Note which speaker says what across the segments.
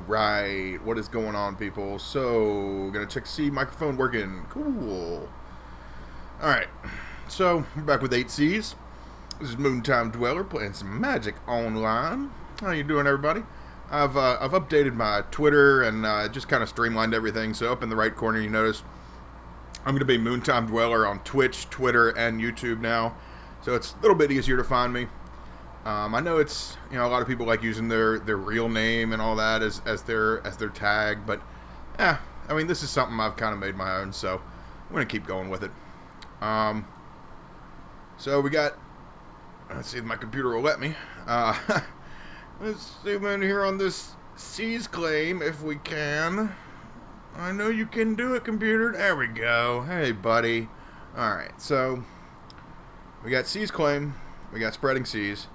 Speaker 1: Alright, what is going on, people? So, gonna check to see microphone working. Cool. Alright, so, we're back with 8Cs. This is Moontime Dweller playing some Magic Online. How you doing, everybody? I've updated my Twitter and just kind of streamlined everything. So up in the right corner, you notice I'm going to be Moontime Dweller on Twitch, Twitter, and YouTube now. So it's a little bit easier to find me. I know it's, a lot of people like using their real name and all that as their tag, but I mean, this is something I've kind of made my own, so I'm going to keep going with it. So we got, let's see if my computer will let me. Let's zoom in here on this seize claim if we can. I know you can do it, computer. There we go. Hey, buddy. Alright, so we got seize claim. We got spreading seas.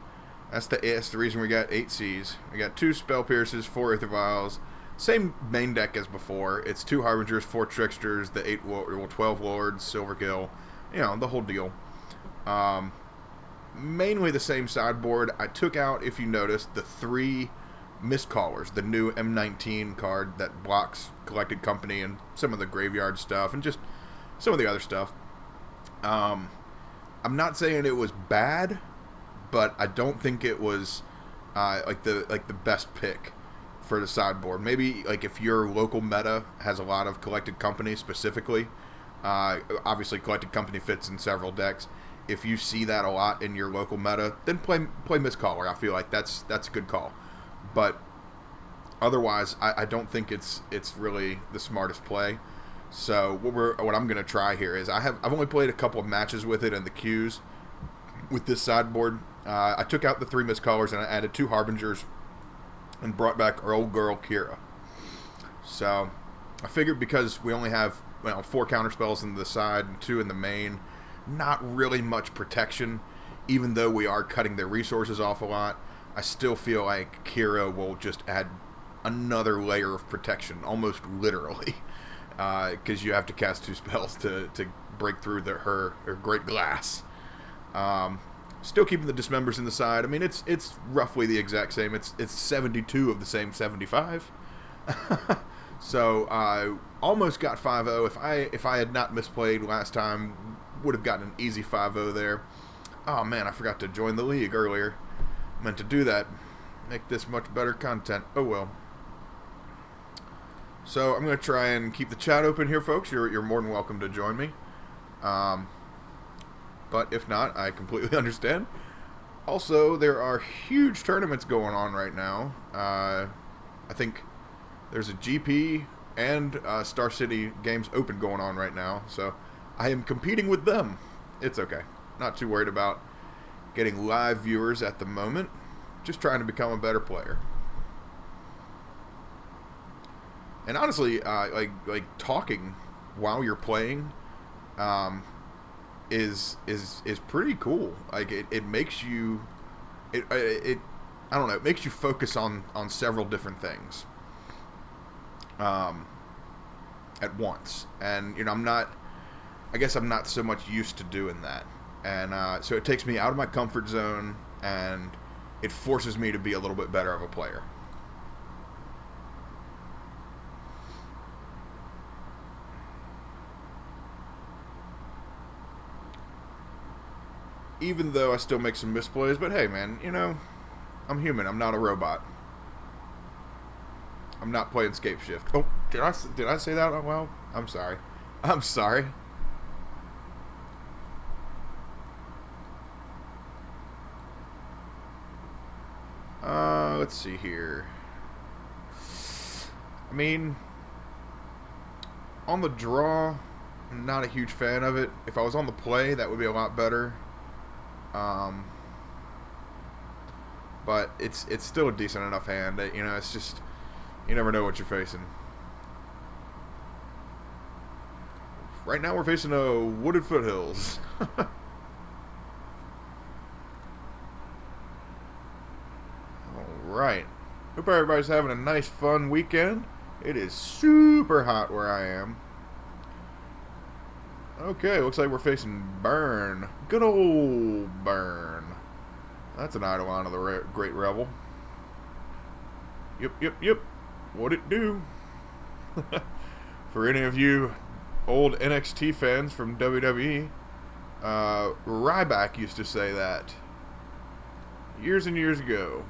Speaker 1: That's the reason we got 8 Cs. We got 2 Spell Pierces, 4 Aether Vials. Same main deck as before. It's 2 Harbingers, 4 Tricksters, the 12 Lords, Silverkill. The whole deal. Mainly the same sideboard. I took out, if you noticed, the 3 Mistcallers, the new M19 card that blocks Collected Company and some of the graveyard stuff and just some of the other stuff. I'm not saying it was bad, but I don't think it was like the best pick for the sideboard. Maybe like if your local meta has a lot of Collected Company specifically, obviously Collected Company fits in several decks. If you see that a lot in your local meta, then play Mistcaller. I feel like that's a good call. But otherwise, I don't think it's really the smartest play. So what I'm gonna try here is I've only played a couple of matches with it in the queues with this sideboard. I took out the 3 Mistcallers and I added 2 Harbingers and brought back our old girl Kira. So I figured because we only have 4 counterspells in the side and 2 in the main, not really much protection, even though we are cutting their resources off a lot. I still feel like Kira will just add another layer of protection, almost literally, because you have to cast 2 spells to break through her Great Glass. Still keeping the Dismembers in the side. I mean, it's roughly the exact same. It's 72 of the same 75. So I almost got 5-0. If I had not misplayed last time, would have gotten an easy 5-0 there. Oh man, I forgot to join the league earlier. Meant to do that. Make this much better content. Oh well. So I'm going to try and keep the chat open here, folks. You're more than welcome to join me. But if not, I completely understand. Also, there are huge tournaments going on right now. I think there's a GP and Star City Games Open going on right now. So I am competing with them. It's okay. Not too worried about getting live viewers at the moment. Just trying to become a better player. And honestly, like talking while you're playing, is pretty cool. Like it makes you, I don't know, it makes you focus on several different things, at once. And I guess I'm not so much used to doing that. And so it takes me out of my comfort zone, and it forces me to be a little bit better of a player. Even though I still make some misplays, but hey man, I'm human, I'm not a robot. I'm not playing Scape Shift. Oh, did I say that out loud? I'm sorry. Let's see here. I mean, on the draw, I'm not a huge fan of it. If I was on the play, that would be a lot better. But it's still a decent enough hand. It's just, you never know what you're facing. Right now we're facing a Wooded Foothills. Alright. Hope everybody's having a nice fun weekend. It is super hot where I am. Okay, looks like we're facing Burn. Good old Burn. That's an Eidolon of the Great Revel. Yep. What it do? For any of you old NXT fans from WWE, Ryback used to say that years and years ago.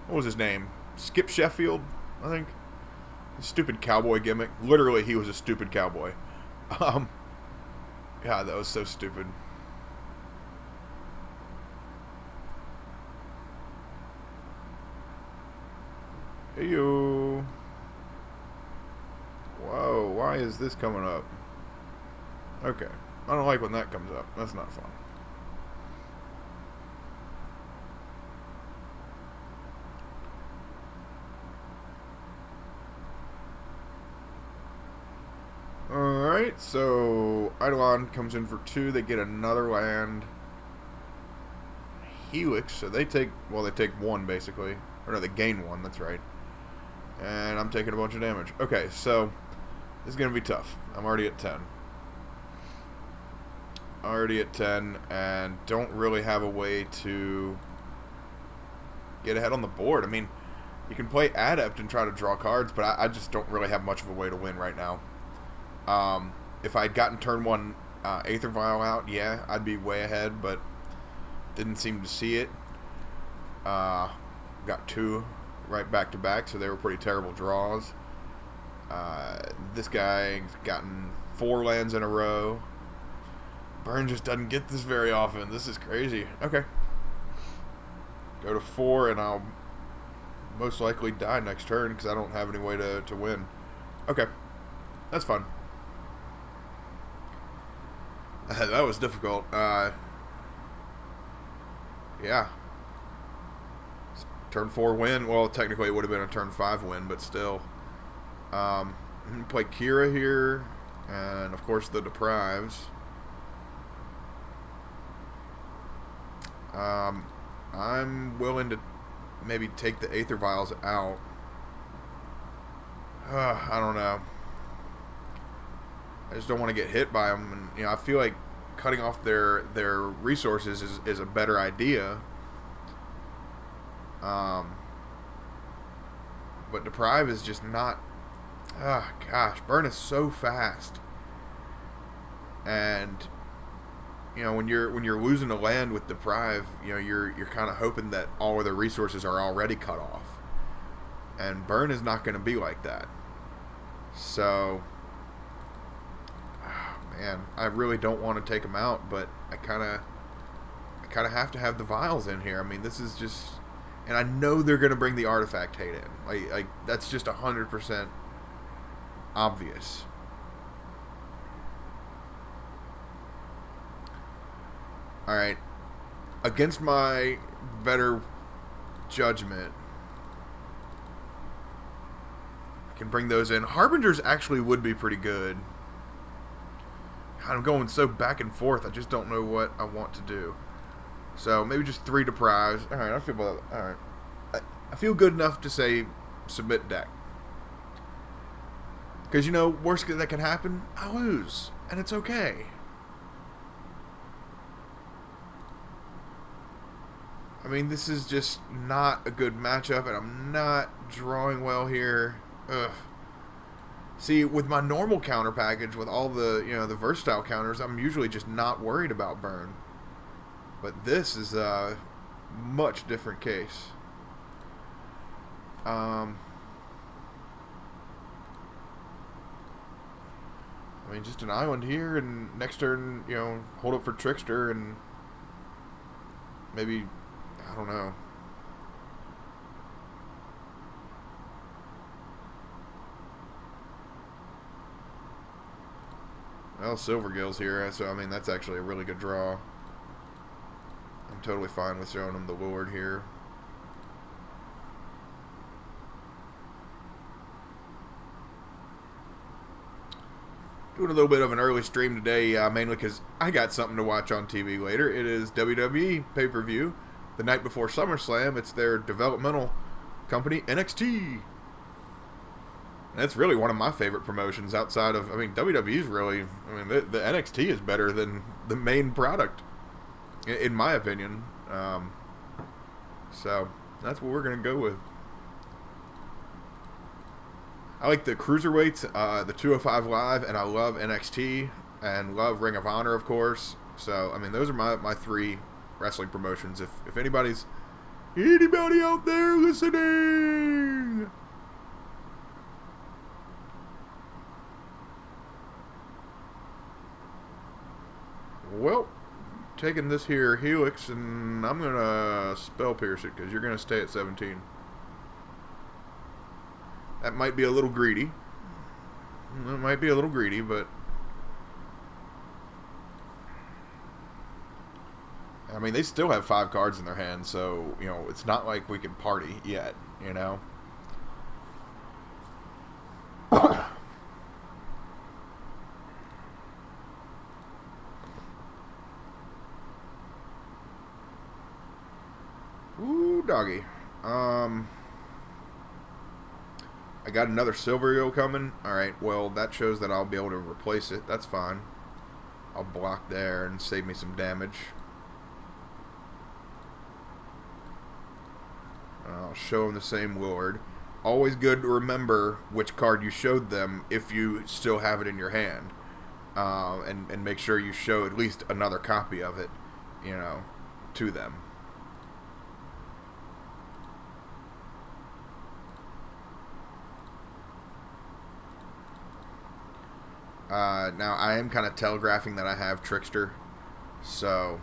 Speaker 1: What was his name? Skip Sheffield, I think. Stupid cowboy gimmick. Literally, he was a stupid cowboy. God, that was so stupid. Heyo. Whoa, why is this coming up? Okay. I don't like when that comes up. That's not fun. Alright, so Eidolon comes in for 2. They get another land. Helix, so they take 1 basically. Or no, they gain 1, that's right. And I'm taking a bunch of damage. Okay, so this is going to be tough. I'm already at 10. Already at 10, and don't really have a way to get ahead on the board. I mean, you can play Adept and try to draw cards, but I just don't really have much of a way to win right now. If I'd gotten turn 1 Aether Vial out, yeah, I'd be way ahead, but didn't seem to see it. Got 2 right back to back, so they were pretty terrible draws. This guy's gotten 4 lands in a row. Burn just doesn't get this very often. This is crazy. Okay. Go to 4, and I'll most likely die next turn because I don't have any way to win. Okay. That's fun. That was difficult. Yeah. Turn 4 win. Well, technically it would have been a turn 5 win, but still. I'm going to play Kira here. And, of course, the Deprives. I'm willing to maybe take the Aether Vials out. I don't know. I just don't want to get hit by them, and I feel like cutting off their resources is a better idea. But Deprive is just not. Gosh, Burn is so fast, and when you're losing a land with Deprive, you're kind of hoping that all of their resources are already cut off, and Burn is not going to be like that. So. Man, I really don't want to take them out, but I kind of have to have the vials in here. I mean, this is just, and I know they're going to bring the artifact hate in. Like that's just 100% obvious. All right, against my better judgment, I can bring those in. Harbingers actually would be pretty good. I'm going so back and forth. I just don't know what I want to do. So maybe just 3 Deprives. All right, I feel about it. All right, I feel good enough to say submit deck. Because worst that can happen, I lose, and it's okay. I mean, this is just not a good matchup, and I'm not drawing well here. Ugh. See, with my normal counter package, with all the the versatile counters, I'm usually just not worried about Burn. But this is a much different case. I mean, just an island here, and next turn, hold up for Trickster, and maybe, I don't know. Well, Silvergill's here, so I mean, that's actually a really good draw. I'm totally fine with showing him the Lord here. Doing a little bit of an early stream today, mainly because I got something to watch on TV later. It is WWE pay-per-view. The night before SummerSlam, it's their developmental company, NXT. That's really one of my favorite promotions outside of, WWE's really, the NXT is better than the main product, in my opinion. So, that's what we're going to go with. I like the cruiserweights, the 205 Live, and I love NXT and love Ring of Honor, of course. So, I mean, those are my three wrestling promotions. If anybody's anybody out there listening, well, taking this here Helix, and I'm gonna spell pierce it because you're gonna stay at 17. That might be a little greedy. It might be a little greedy, but I mean, they still have 5 cards in their hand, so, you know, it's not like we can party yet, you know? Ooh, doggy. I got another Silverio coming. Alright, well, that shows that I'll be able to replace it. That's fine. I'll block there and save me some damage. I'll show them the same Lord. Always good to remember which card you showed them if you still have it in your hand. And make sure you show at least another copy of it, you know, to them. Now, I am kind of telegraphing that I have Trickster, so,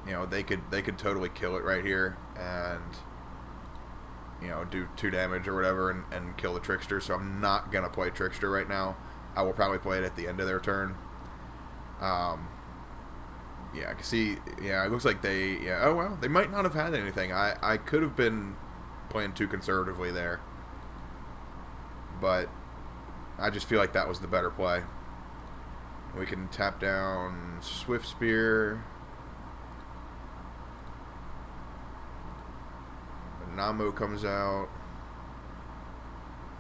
Speaker 1: you know, they could totally kill it right here, and, you know, do 2 damage or whatever, and kill the Trickster, so I'm not going to play Trickster right now. I will probably play it at the end of their turn. Yeah, I can see, yeah, it looks like they, yeah, oh well, they might not have had anything. I could have been playing too conservatively there, but I just feel like that was the better play. We can tap down Swift Spear. Namo comes out.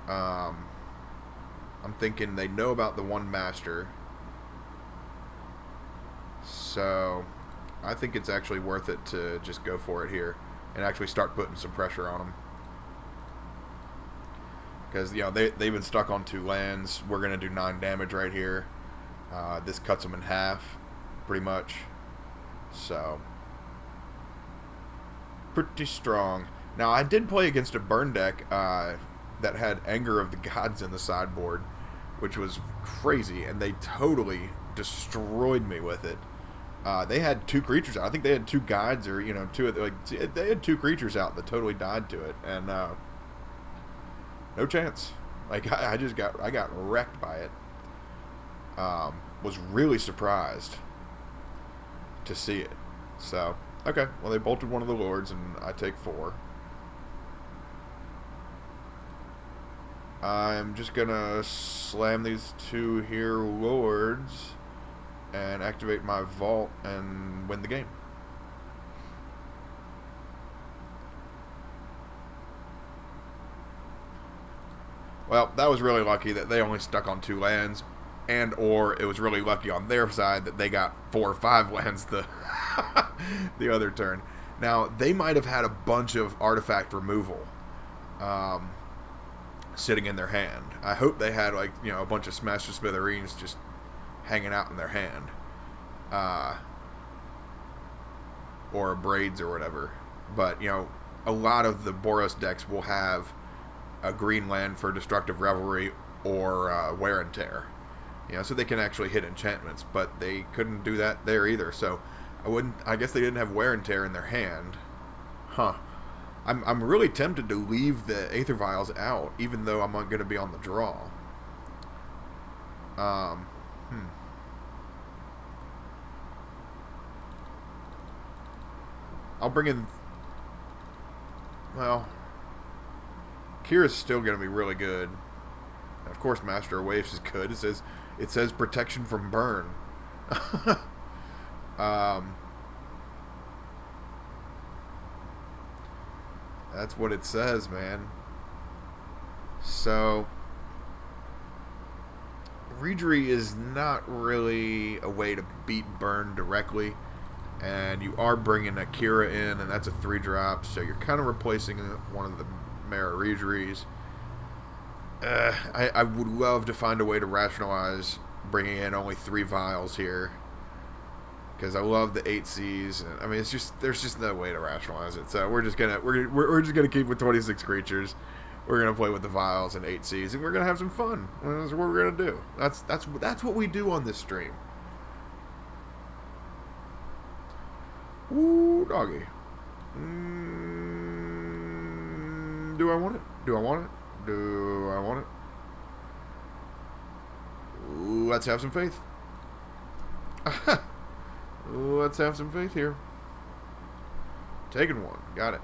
Speaker 1: I'm thinking they know about the one master. So I think it's actually worth it to just go for it here and actually start putting some pressure on them. Because, you know, they've been stuck on 2 lands. We're going to do 9 damage right here. This cuts them in half, pretty much. So, pretty strong. Now, I did play against a burn deck that had Anger of the Gods in the sideboard, which was crazy, and they totally destroyed me with it. They had 2 creatures out. I think they had 2 guides, or, you know, they had 2 creatures out that totally died to it, and no chance. Like, I got wrecked by it. Was really surprised to see it. So, okay. Well, they bolted one of the lords, and I take 4. I'm just gonna slam these 2 here lords and activate my vault and win the game. Well, that was really lucky that they only stuck on 2 lands, and or it was really lucky on their side that they got 4 or 5 lands the the other turn. Now, they might have had a bunch of artifact removal sitting in their hand. I hope they had, like, you know, a bunch of Smash to Smithereens just hanging out in their hand. Or braids or whatever. But, you know, a lot of the Boros decks will have a green land for Destructive Revelry or Wear and Tear. You know, so they can actually hit enchantments, but they couldn't do that there either. So I guess they didn't have Wear and Tear in their hand. Huh. I'm really tempted to leave the Aether Vials out, even though I'm going to be on the draw. I'll bring in, well, Kira's still going to be really good. And of course, Master of Waves is good. It says protection from burn. That's what it says, man. So, Reedry is not really a way to beat burn directly. And you are bringing Akira in, and that's a 3-drop. So you're kind of replacing one of the Mara Reedrys. I would love to find a way to rationalize bringing in only 3 vials here, because I love the 8 Cs. I mean, it's just there's just no way to rationalize it. So we're just gonna keep with 26 creatures. We're gonna play with the vials and 8 Cs, and we're gonna have some fun. That's what we're gonna do. That's what we do on this stream. Ooh, doggy. Do I want it? Do I want it? Do I want it? Let's have some faith. Let's have some faith here. Taking one. Got it.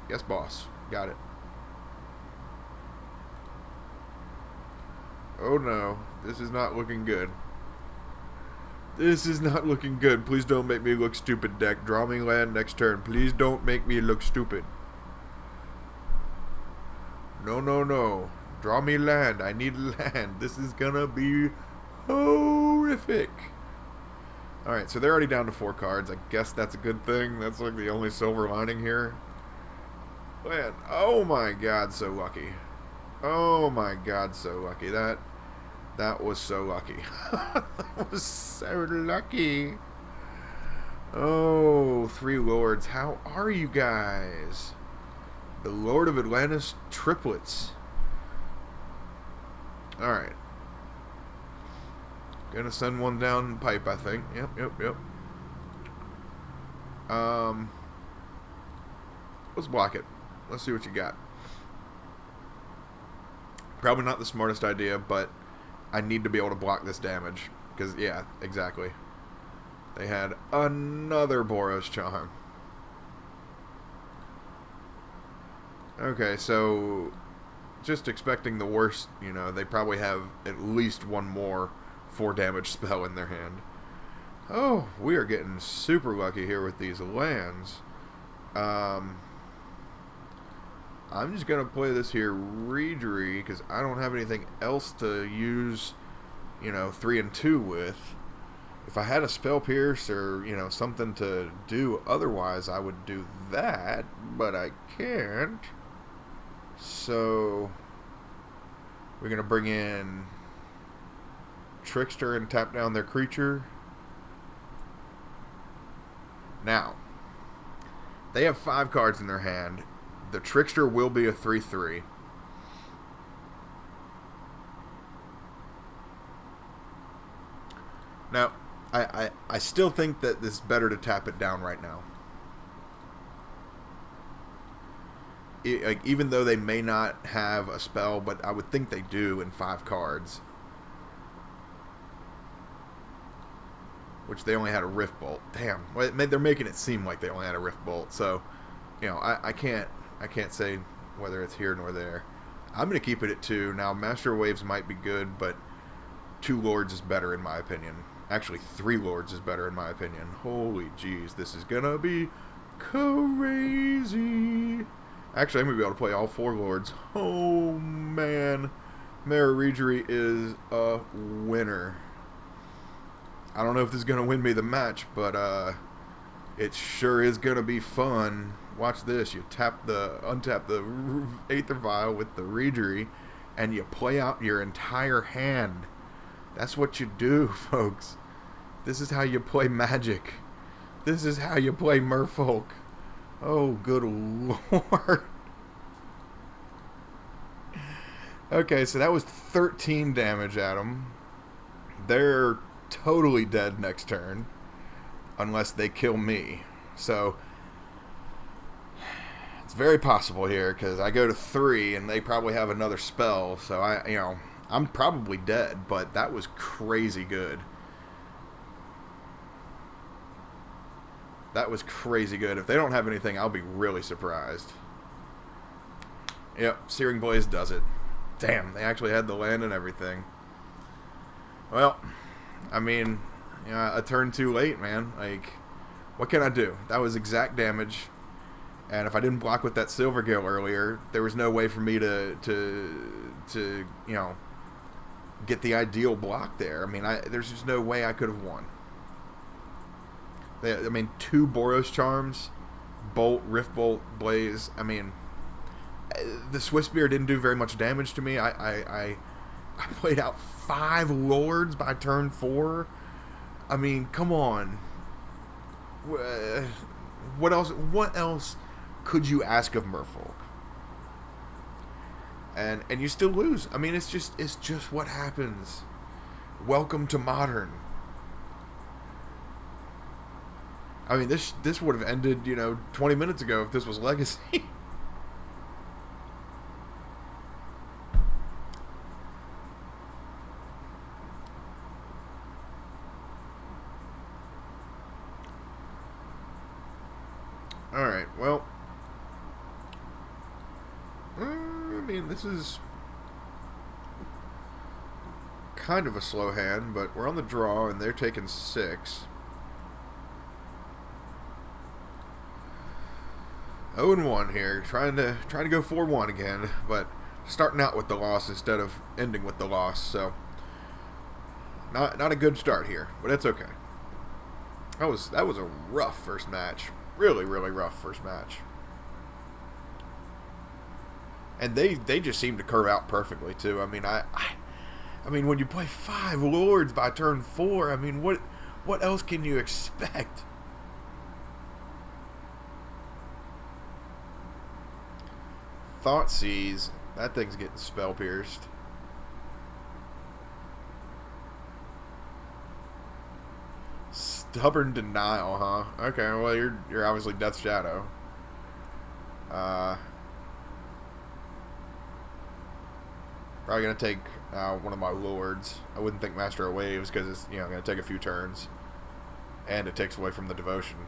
Speaker 1: Yes, boss. Got it. Oh no. This is not looking good. This is not looking good. Please don't make me look stupid, deck. Draw me land next turn. Please don't make me look stupid. No, no, no. Draw me land. I need land. This is gonna be horrific. Alright, so they're already down to 4 cards. I guess that's a good thing. That's like the only silver lining here. Man, oh my god, so lucky. Oh my god, so lucky. That was so lucky. That was so lucky. Oh, 3 lords. How are you guys? The Lord of Atlantis triplets. Alright. Gonna send one down pipe, I think. Yep. Let's block it. Let's see what you got. Probably not the smartest idea, but I need to be able to block this damage. Because, yeah, exactly. They had another Boros Charm. Okay, so just expecting the worst, you know, they probably have at least one more 4 damage spell in their hand. Oh, we are getting super lucky here with these lands. I'm just going to play this here Reegery because I don't have anything else to use, you know, 3 and 2 with. If I had a Spell Pierce or, you know, something to do otherwise, I would do that, but I can't. So we're going to bring in Trickster and tap down their creature. Now, they have 5 cards in their hand. The Trickster will be a 3/3. Now, I still think that it's better to tap it down right now. Like, even though they may not have a spell, but I would think they do in 5 cards. Which they only had a Rift Bolt. Damn, well, they're making it seem like they only had a Rift Bolt. So, you know, I can't say whether it's here nor there. I'm going to keep it at 2. Now, Master Waves might be good, but 2 Lords is better in my opinion. Actually, 3 Lords is better in my opinion. Holy jeez, this is going to be crazy. Actually, I'm going to be able to play all 4 Lords. Oh, man. Merfolk is a winner. I don't know if this is going to win me the match, but it sure is going to be fun. Watch this. You untap the Aether Vial with the Reegery, and you play out your entire hand. That's what you do, folks. This is how you play Magic. This is how you play Merfolk. Oh, good lord. Okay, so that was 13 damage at them. They're totally dead next turn. Unless they kill me. So, it's very possible here, because I go to 3, and they probably have another spell. So, I'm probably dead, but that was crazy good. That was crazy good. If they don't have anything, I'll be really surprised. Yep, Searing Blaze does it. Damn, they actually had the land and everything. Well, I mean, you know, a turn too late, man. Like, what can I do? That was exact damage. And if I didn't block with that Silvergale earlier, there was no way for me to you know, get the ideal block there. I mean, there's just no way I could have won. I mean, 2 Boros Charms, Bolt, Rift Bolt, Blaze. I mean, The Swiss Spear didn't do very much damage to me. I played out 5 Lords by turn 4. I mean, come on. What else? What else could you ask of Merfolk? And you still lose. I mean, it's just what happens. Welcome to Modern. I mean, this would have ended, 20 minutes ago if this was Legacy. Alright, well, I mean, this is kind of a slow hand, but we're on the draw, and they're taking 6. 0-1 here, trying to go 4-1 again, but starting out with the loss instead of ending with the loss, so not a good start here, but it's okay. That was a rough first match. Really, really rough first match. And they just seem to curve out perfectly too. I mean, I mean, when you play 5 Lords by turn 4, I mean, what else can you expect? Thoughtseize. That thing's getting spell pierced. Stubborn Denial, huh? Okay, well, you're obviously Death Shadow. Probably gonna take one of my Lords. I wouldn't think Master of Waves because it's gonna take a few turns, and it takes away from the devotion.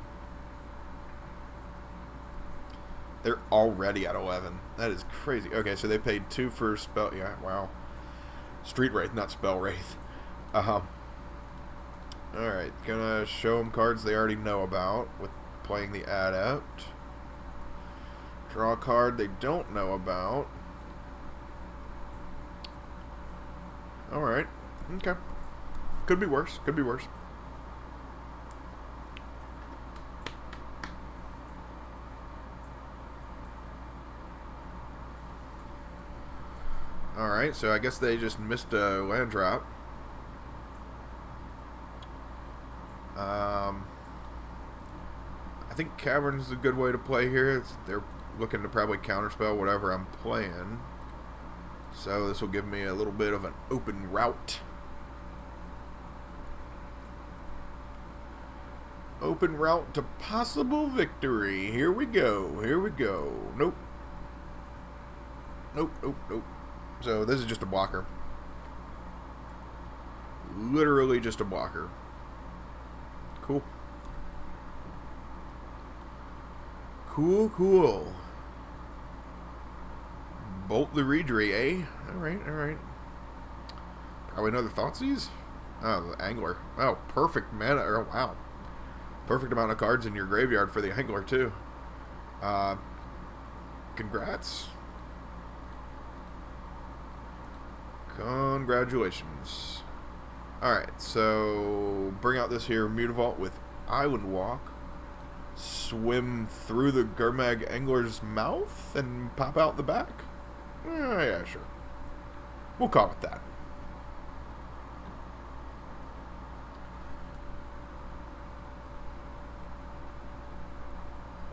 Speaker 1: They're already at 11. That is crazy. Okay, so they paid 2 for spell. Yeah, wow. Street Wraith, not Spell Wraith. Alright, gonna show them cards they already know about with playing the Adept. Draw a card they don't know about. Alright, okay. Could be worse, could be worse. Alright, so I guess they just missed a land drop. I think Cavern's a good way to play here. They're looking to probably counterspell whatever I'm playing. So this will give me a little bit of an open route. Open route to possible victory. Here we go. Here we go. Nope. Nope, nope, nope. So this is just a blocker. Literally just a blocker. Cool. Cool, cool. Bolt the Reedry, eh? Alright, alright. Probably another Thoughtseize? Oh, the Angler. Oh, perfect mana. Oh, wow. Perfect amount of cards in your graveyard for the Angler, too. Congrats. Congratulations. Alright, so bring out this here Mutavault with Island Walk. Swim through the Gurmag Angler's mouth and pop out the back? Yeah, sure. We'll call it that.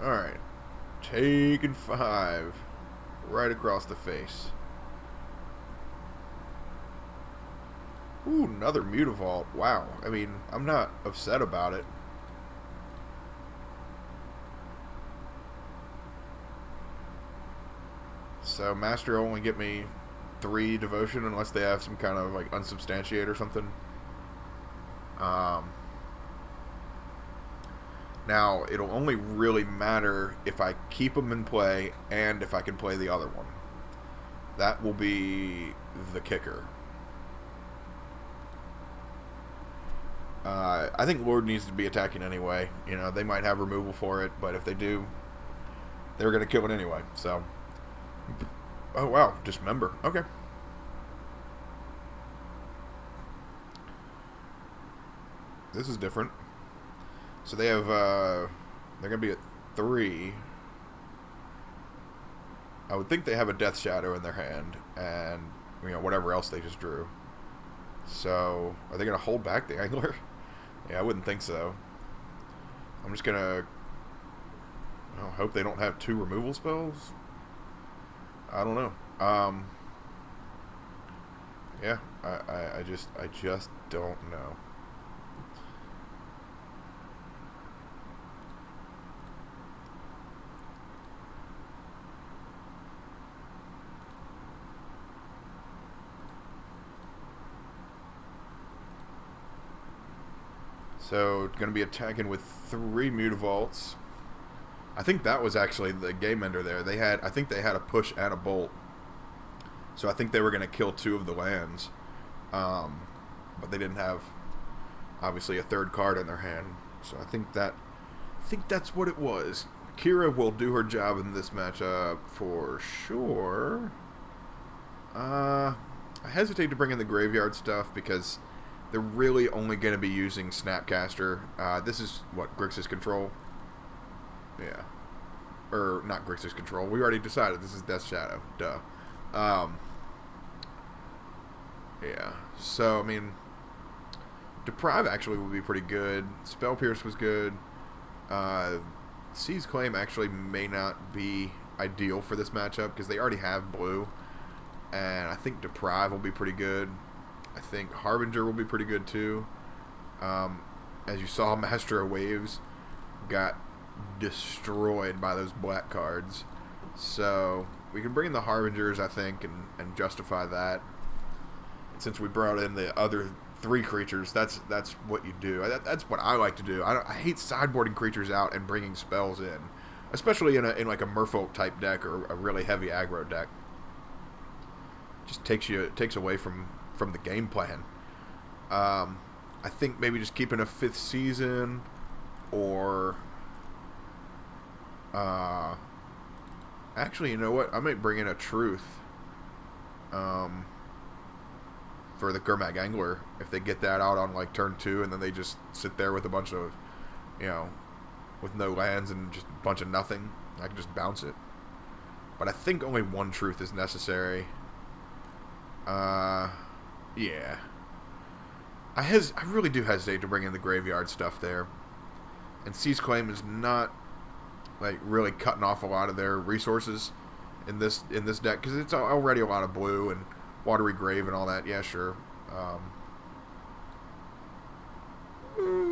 Speaker 1: Alright. Taking 5. Right across the face. Ooh, another Mutavault. Wow. I mean, I'm not upset about it. So Master will only get me 3 devotion unless they have some kind of like unsubstantiate or something. Now it'll only really matter if I keep them in play and if I can play the other one. That will be the kicker. I think Lord needs to be attacking anyway. You know, they might have removal for it, but if they do, they're going to kill it anyway. So, oh wow, Dismember. Okay. This is different. So they have, they're going to be at 3. I would think they have a Death Shadow in their hand, and whatever else they just drew. So, are they going to hold back the Angler? Yeah, I wouldn't think so. I'm just going to hope they don't have 2 removal spells. I don't know. Yeah, I just don't know. So, going to be attacking with 3 Mutavaults. I think that was actually the game ender there. I think they had a push and a bolt. So I think they were going to kill 2 of the lands. But they didn't have, obviously, a 3rd card in their hand. So I think that's what it was. Kira will do her job in this matchup for sure. I hesitate to bring in the graveyard stuff because they're really only going to be using Snapcaster. This is, what, Grixis Control? Yeah. Or, not Grixis Control. We already decided this is Death Shadow. Duh. Yeah. So, I mean, Deprive actually would be pretty good. Spell Pierce was good. Seize Claim actually may not be ideal for this matchup because they already have blue. And I think Deprive will be pretty good. I think Harbinger will be pretty good too. As you saw, Master of Waves got destroyed by those black cards. So we can bring in the Harbingers, I think, and justify that. And since we brought in the other 3 creatures, that's what you do. That's what I like to do. I hate sideboarding creatures out and bringing spells in, especially in like a Merfolk type deck or a really heavy aggro deck. Just takes away from the game plan. I think maybe just keeping a 5th season, or actually, you know what? I might bring in a Truth for the Gurmag Angler if they get that out on like turn 2, and then they just sit there with a bunch of, with no lands and just a bunch of nothing. I can just bounce it. But I think only 1 Truth is necessary. Yeah. I really do hesitate to bring in the graveyard stuff there. And Seize Claim is not like really cutting off a lot of their resources in this deck because it's already a lot of blue and Watery Grave and all that. Yeah, sure.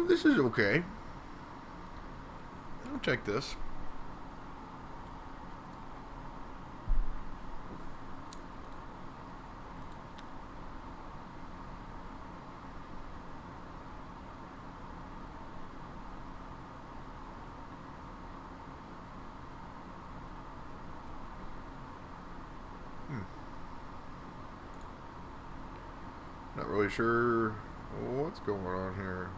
Speaker 1: This is okay. I'll check this. Not really sure what's going on here.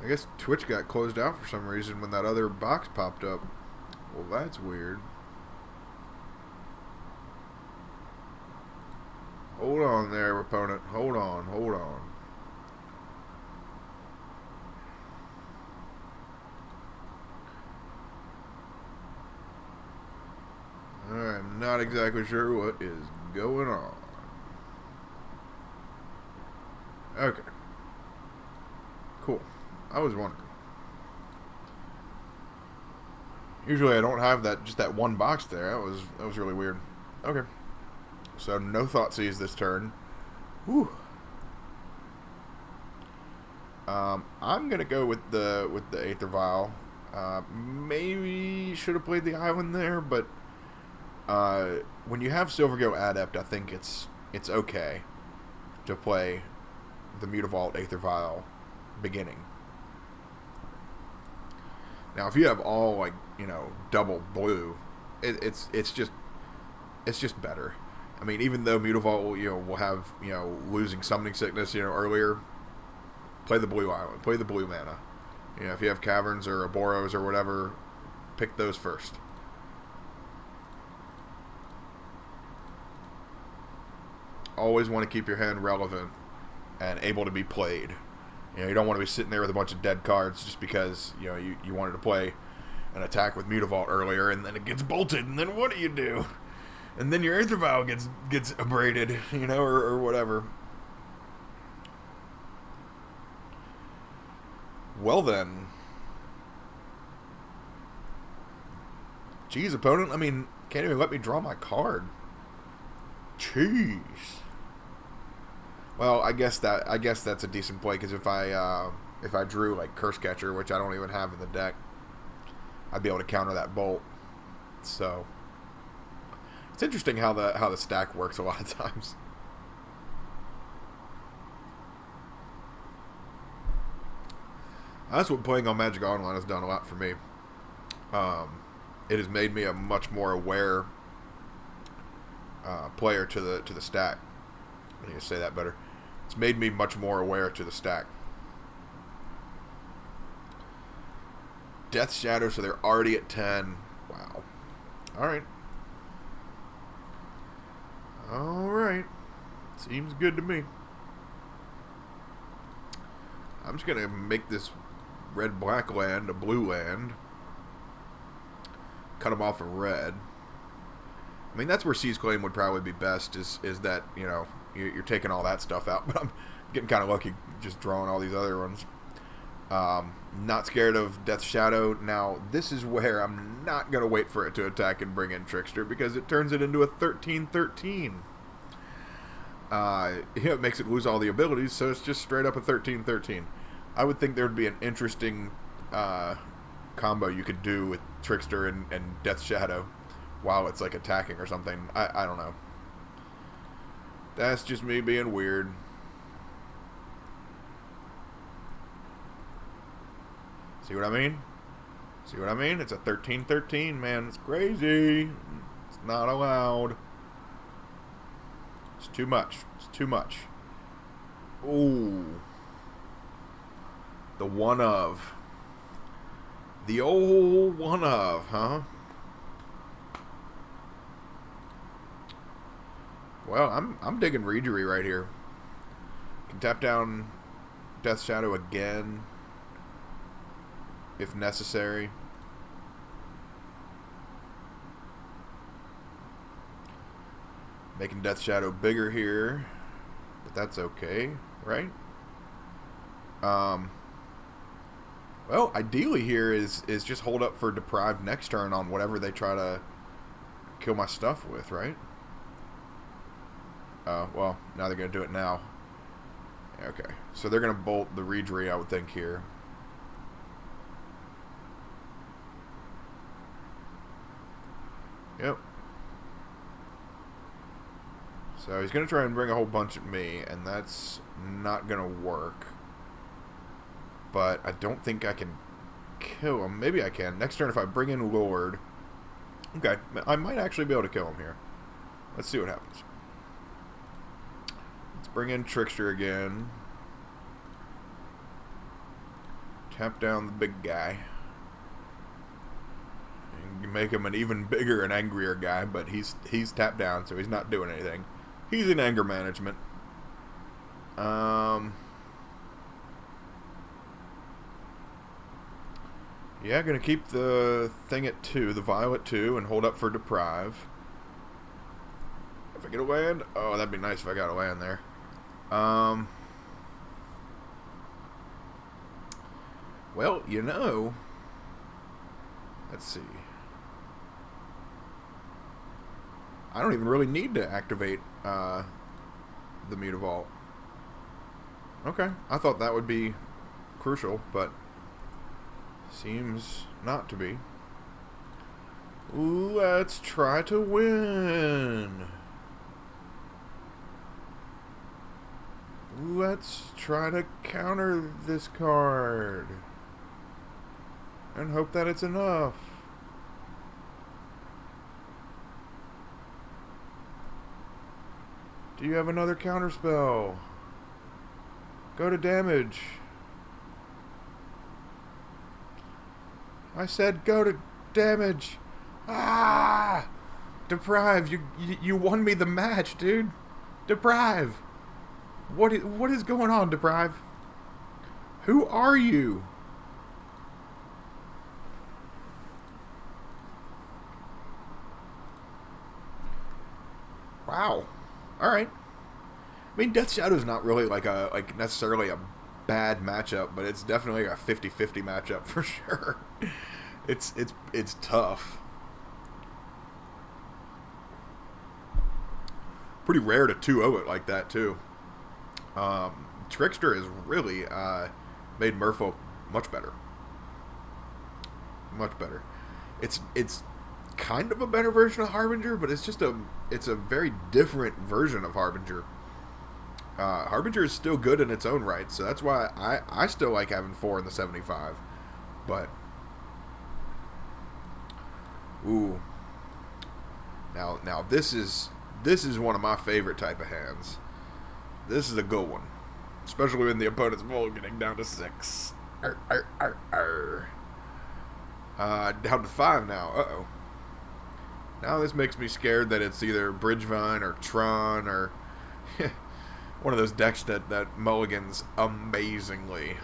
Speaker 1: I guess Twitch got closed out for some reason when that other box popped up. Well, that's weird. Hold on there, opponent. Hold on, hold on. I'm not exactly sure what is going on. Okay. Cool. I was wondering. Usually I don't have just that one box there. That was really weird. Okay. So no Thoughtseize this turn. Whew. I'm gonna go with the Aether Vial. Maybe should have played the island there, but when you have Silvergill Adept, I think it's okay to play the Mutavault Aether Vial beginning. Now, if you have all double blue, it's just better. I mean, even though Mutavault will have losing Summoning Sickness earlier, play the blue island, play the blue mana. If you have Caverns or Aboros or whatever, pick those first. Always want to keep your hand relevant and able to be played. You don't want to be sitting there with a bunch of dead cards just because you wanted to play an attack with Mutavault earlier, and then it gets bolted, and then what do? And then your Aether Vial gets abraded, you know, or whatever. Well then. Jeez, opponent, I mean, can't even let me draw my card. Jeez. Well, I guess that's a decent play, because if I drew like Curse Catcher, which I don't even have in the deck, I'd be able to counter that bolt. So it's interesting how the stack works a lot of times. That's what playing on Magic Online has done a lot for me. It has made me a much more aware player to the stack. I need to say that better. It's made me much more aware to the stack. Death Shadow, so they're already at 10. Wow. Alright. Alright. Seems good to me. I'm just going to make this red-black land a blue land. Cut them off a red. I mean, that's where Seize Claim would probably be best, is that, you know, you're taking all that stuff out. But I'm getting kind of lucky just drawing all these other ones. Not scared of Death Shadow. Now, this is where I'm not going to wait for it to attack and bring in Trickster, because it turns it into a 13-13. It makes it lose all the abilities, so it's just straight up a 13-13. I would think there would be an interesting combo you could do with Trickster and Death Shadow while it's like attacking or something. I don't know. That's just me being weird. See what I mean? See what I mean? It's a 13-13, man. It's crazy. It's not allowed. It's too much. It's too much. Ooh. The one of. The old one of, huh? Well, I'm digging Reejery right here. Can tap down Death Shadow again if necessary. Making Death Shadow bigger here, but that's okay, right? Well, ideally here is just hold up for Deprived next turn on whatever they try to kill my stuff with, right? Well, now they're going to do it now. Okay, so they're going to bolt the Reejery, I would think, here. Yep. So he's going to try and bring a whole bunch at me, and that's not going to work. But I don't think I can kill him. Maybe I can. Next turn, if I bring in Lord. Okay, I might actually be able to kill him here. Let's see what happens. Let's bring in Trickster again. Tap down the big guy. And make him an even bigger and angrier guy, but he's tapped down, so he's not doing anything. He's in anger management. Yeah, gonna keep the thing at 2, the Vial at 2, and hold up for Deprive. If I get a land, oh, that'd be nice if I got a land there. Well, you know, let's see. I don't even really need to activate the Mutavault. Okay, I thought that would be crucial, but seems not to be. Let's try to win. Let's try to counter this card and hope that it's enough. Do you have another counterspell? Go to damage. I said go to damage. Ah! Deprive, you won me the match, dude. Deprive. What is going on, Deprive? Who are you? Wow. All right. I mean, Death Shadow's not really like necessarily a bad matchup, but it's definitely a 50-50 matchup for sure. It's tough. Pretty rare to 2-0 it like that too. Trickster has really made Merfolk much better. Much better. It's kind of a better version of Harbinger, but it's a very different version of Harbinger. Harbinger is still good in its own right, so that's why I still like having 4 in the 75. But ooh, now this is one of my favorite type of hands. This is a good one, especially when the opponent's roll getting down to 6. Down to 5 now. Uh-oh. Now this makes me scared that it's either Bridgevine or Tron or one of those decks that mulligans amazingly.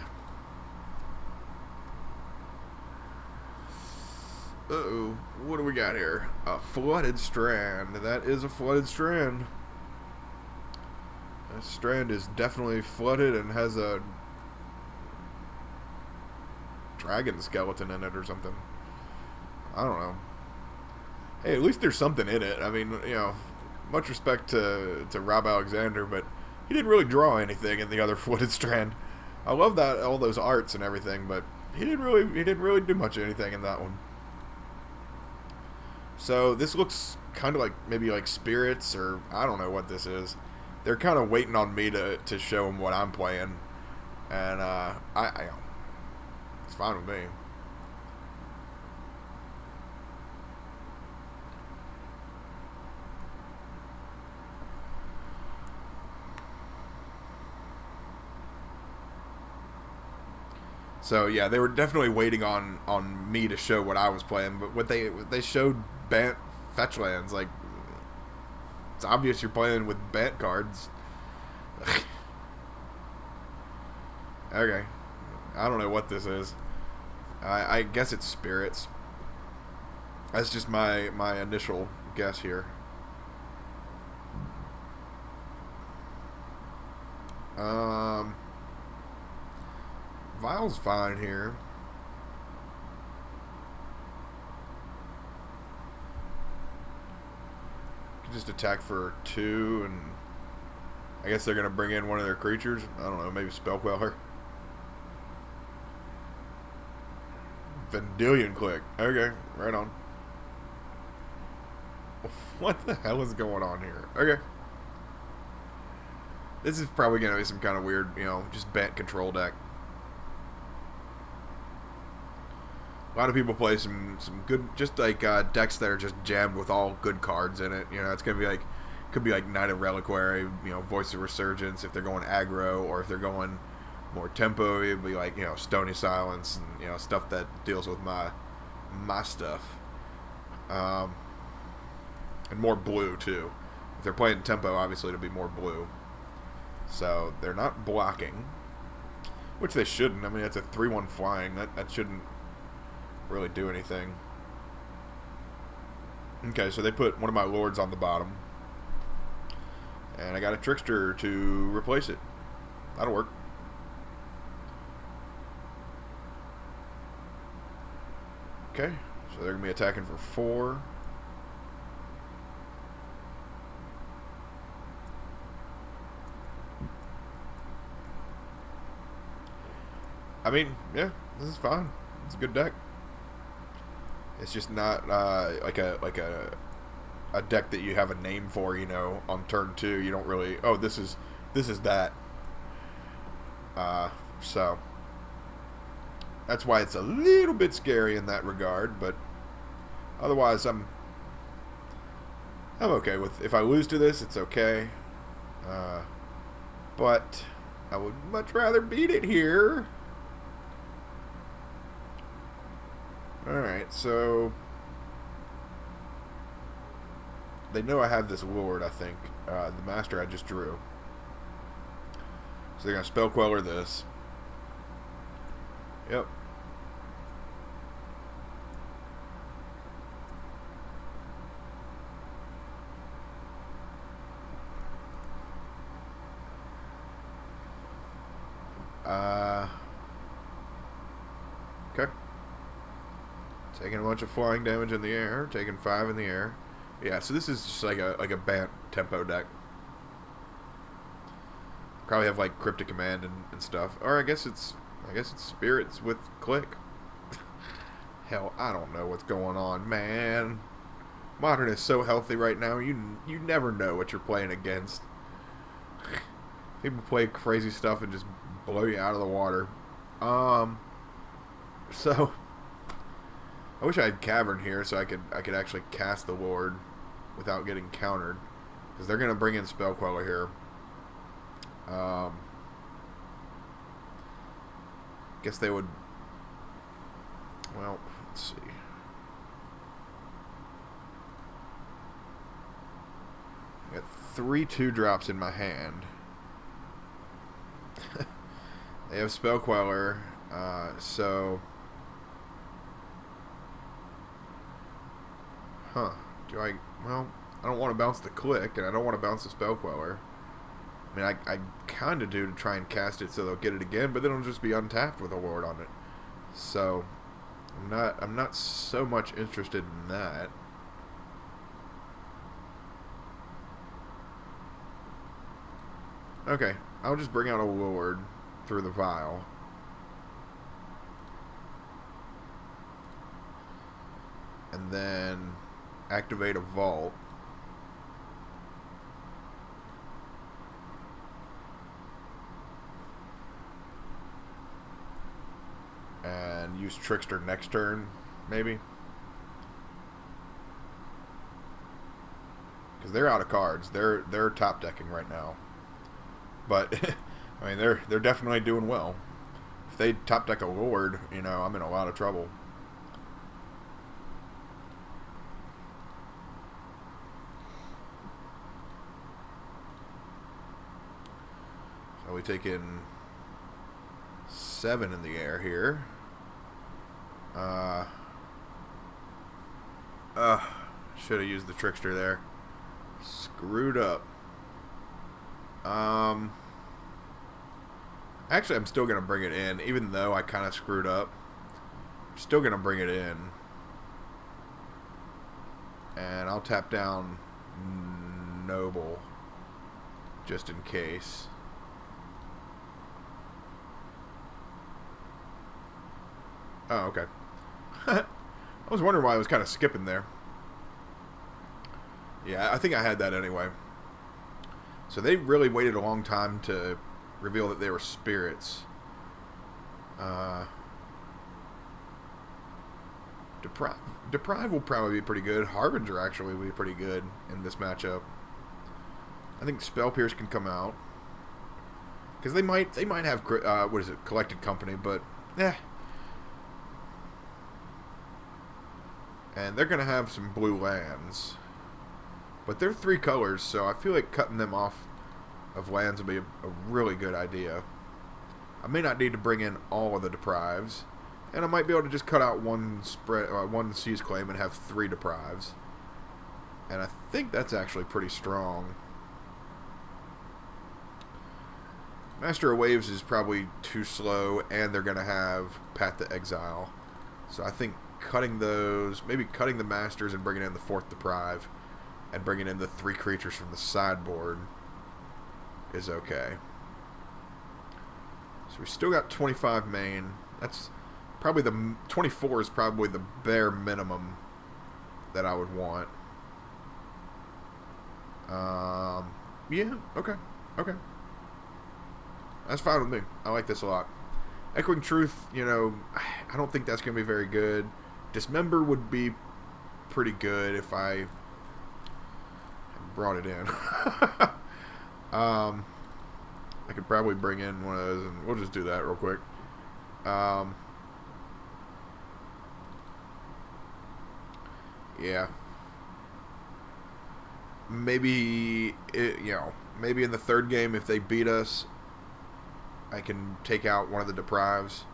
Speaker 1: Uh-oh. What do we got here? A Flooded Strand. That is a Flooded Strand. That strand is definitely flooded and has a dragon skeleton in it or something. I don't know. Hey, at least there's something in it. I mean, much respect to Rob Alexander, but he didn't really draw anything in the other Flooded Strand. I love that, all those arts and everything, but he didn't really do much of anything in that one. So this looks kind of like maybe like spirits, or I don't know what this is. They're kind of waiting on me to show them what I'm playing, and it's fine with me. So yeah, they were definitely waiting on me to show what I was playing, but what they showed Bant fetch lands, like it's obvious you're playing with Bant cards. Okay, I don't know what this is. I guess it's spirits. That's just my initial guess here. Vile's fine here. Just attack for 2, and I guess they're going to bring in one of their creatures. I don't know, maybe Spellqueller. Vendilion Click. Okay, right on. What the hell is going on here? Okay. This is probably going to be some kind of weird, just Bant control deck. A lot of people play some good, just like decks that are just jammed with all good cards in it. It's gonna be like, could be like Knight of Reliquary, Voice of Resurgence if they're going aggro, or if they're going more tempo, it'd be like Stony Silence and stuff that deals with my stuff. And more blue too. If they're playing tempo, obviously it'll be more blue. So they're not blocking, which they shouldn't. I mean, it's a 3/1 flying. That shouldn't really do anything. Okay, so they put one of my lords on the bottom, and I got a Trickster to replace it. That'll work. Okay, so they're gonna be attacking for 4. I mean, yeah, this is fine. It's a good deck. It's just not like a deck that you have a name for, on turn 2. You don't really, oh, this is that. So that's why it's a little bit scary in that regard, but otherwise I'm okay with, if I lose to this, it's okay. But I would much rather beat it here. Alright, so they know I have this Lord, I think. The Master I just drew. So they're going to Spellqueller this. Yep. Okay. Taking a bunch of flying damage in the air. Taking 5 in the air. Yeah, so this is just like a Bant tempo deck. Probably have like Cryptic Command and stuff. Or I guess it's spirits with click. Hell, I don't know what's going on, man. Modern is so healthy right now. You never know what you're playing against. People play crazy stuff and just blow you out of the water. So I wish I had Cavern here so I could actually cast the Lord without getting countered, because they're gonna bring in Spell Queller here. Guess they would. Well, let's see. I got 3 2-drops in my hand. They have Spell Queller, so. Huh. Well, I don't want to bounce the click, and I don't want to bounce the Spell Queller. I mean, I kind of do to try and cast it so they'll get it again, but then it'll just be untapped with a Lord on it. So, I'm not so much interested in that. Okay, I'll just bring out a Lord through the vial. And then activate a vault. And use Trickster next turn, maybe. Because they're out of cards. They're top decking right now. But I mean, they're definitely doing well. If they top deck a Lord, you know, I'm in a lot of trouble. So we take in 7 in the air here. Should have used the Trickster there. Screwed up. Actually, I'm still going to bring it in, even though I kind of screwed up. I'm still going to bring it in. And I'll tap down Noble, just in case. Oh, okay. I was wondering why I was kind of skipping there. Yeah, I think I had that anyway. So they really waited a long time to reveal that they were spirits. Deprive will probably be pretty good. Harbinger actually will be pretty good in this matchup. I think Spell Pierce can come out. Because they might have, what is it, Collected Company, but, And they're going to have some blue lands. But they're 3 colors, so I feel like cutting them off of lands would be a really good idea. I may not need to bring in all of the Deprives. And I might be able to just cut out one Seize Claim and have 3 Deprives. And I think that's actually pretty strong. Master of Waves is probably too slow, and they're going to have Path to Exile. So I think cutting those, maybe cutting the Masters and bringing in the 4th Deprive, and bringing in the 3 creatures from the sideboard is okay. So we still got 25 main. That's probably 24 is probably the bare minimum that I would want. Yeah, okay. That's fine with me. I like this a lot. Echoing Truth, you know, I don't think that's going to be very good. Dismember would be pretty good if I brought it in. I could probably bring in one of those, and we'll just do that real quick. Yeah. Maybe, maybe in the 3rd game, if they beat us, I can take out one of the Deprives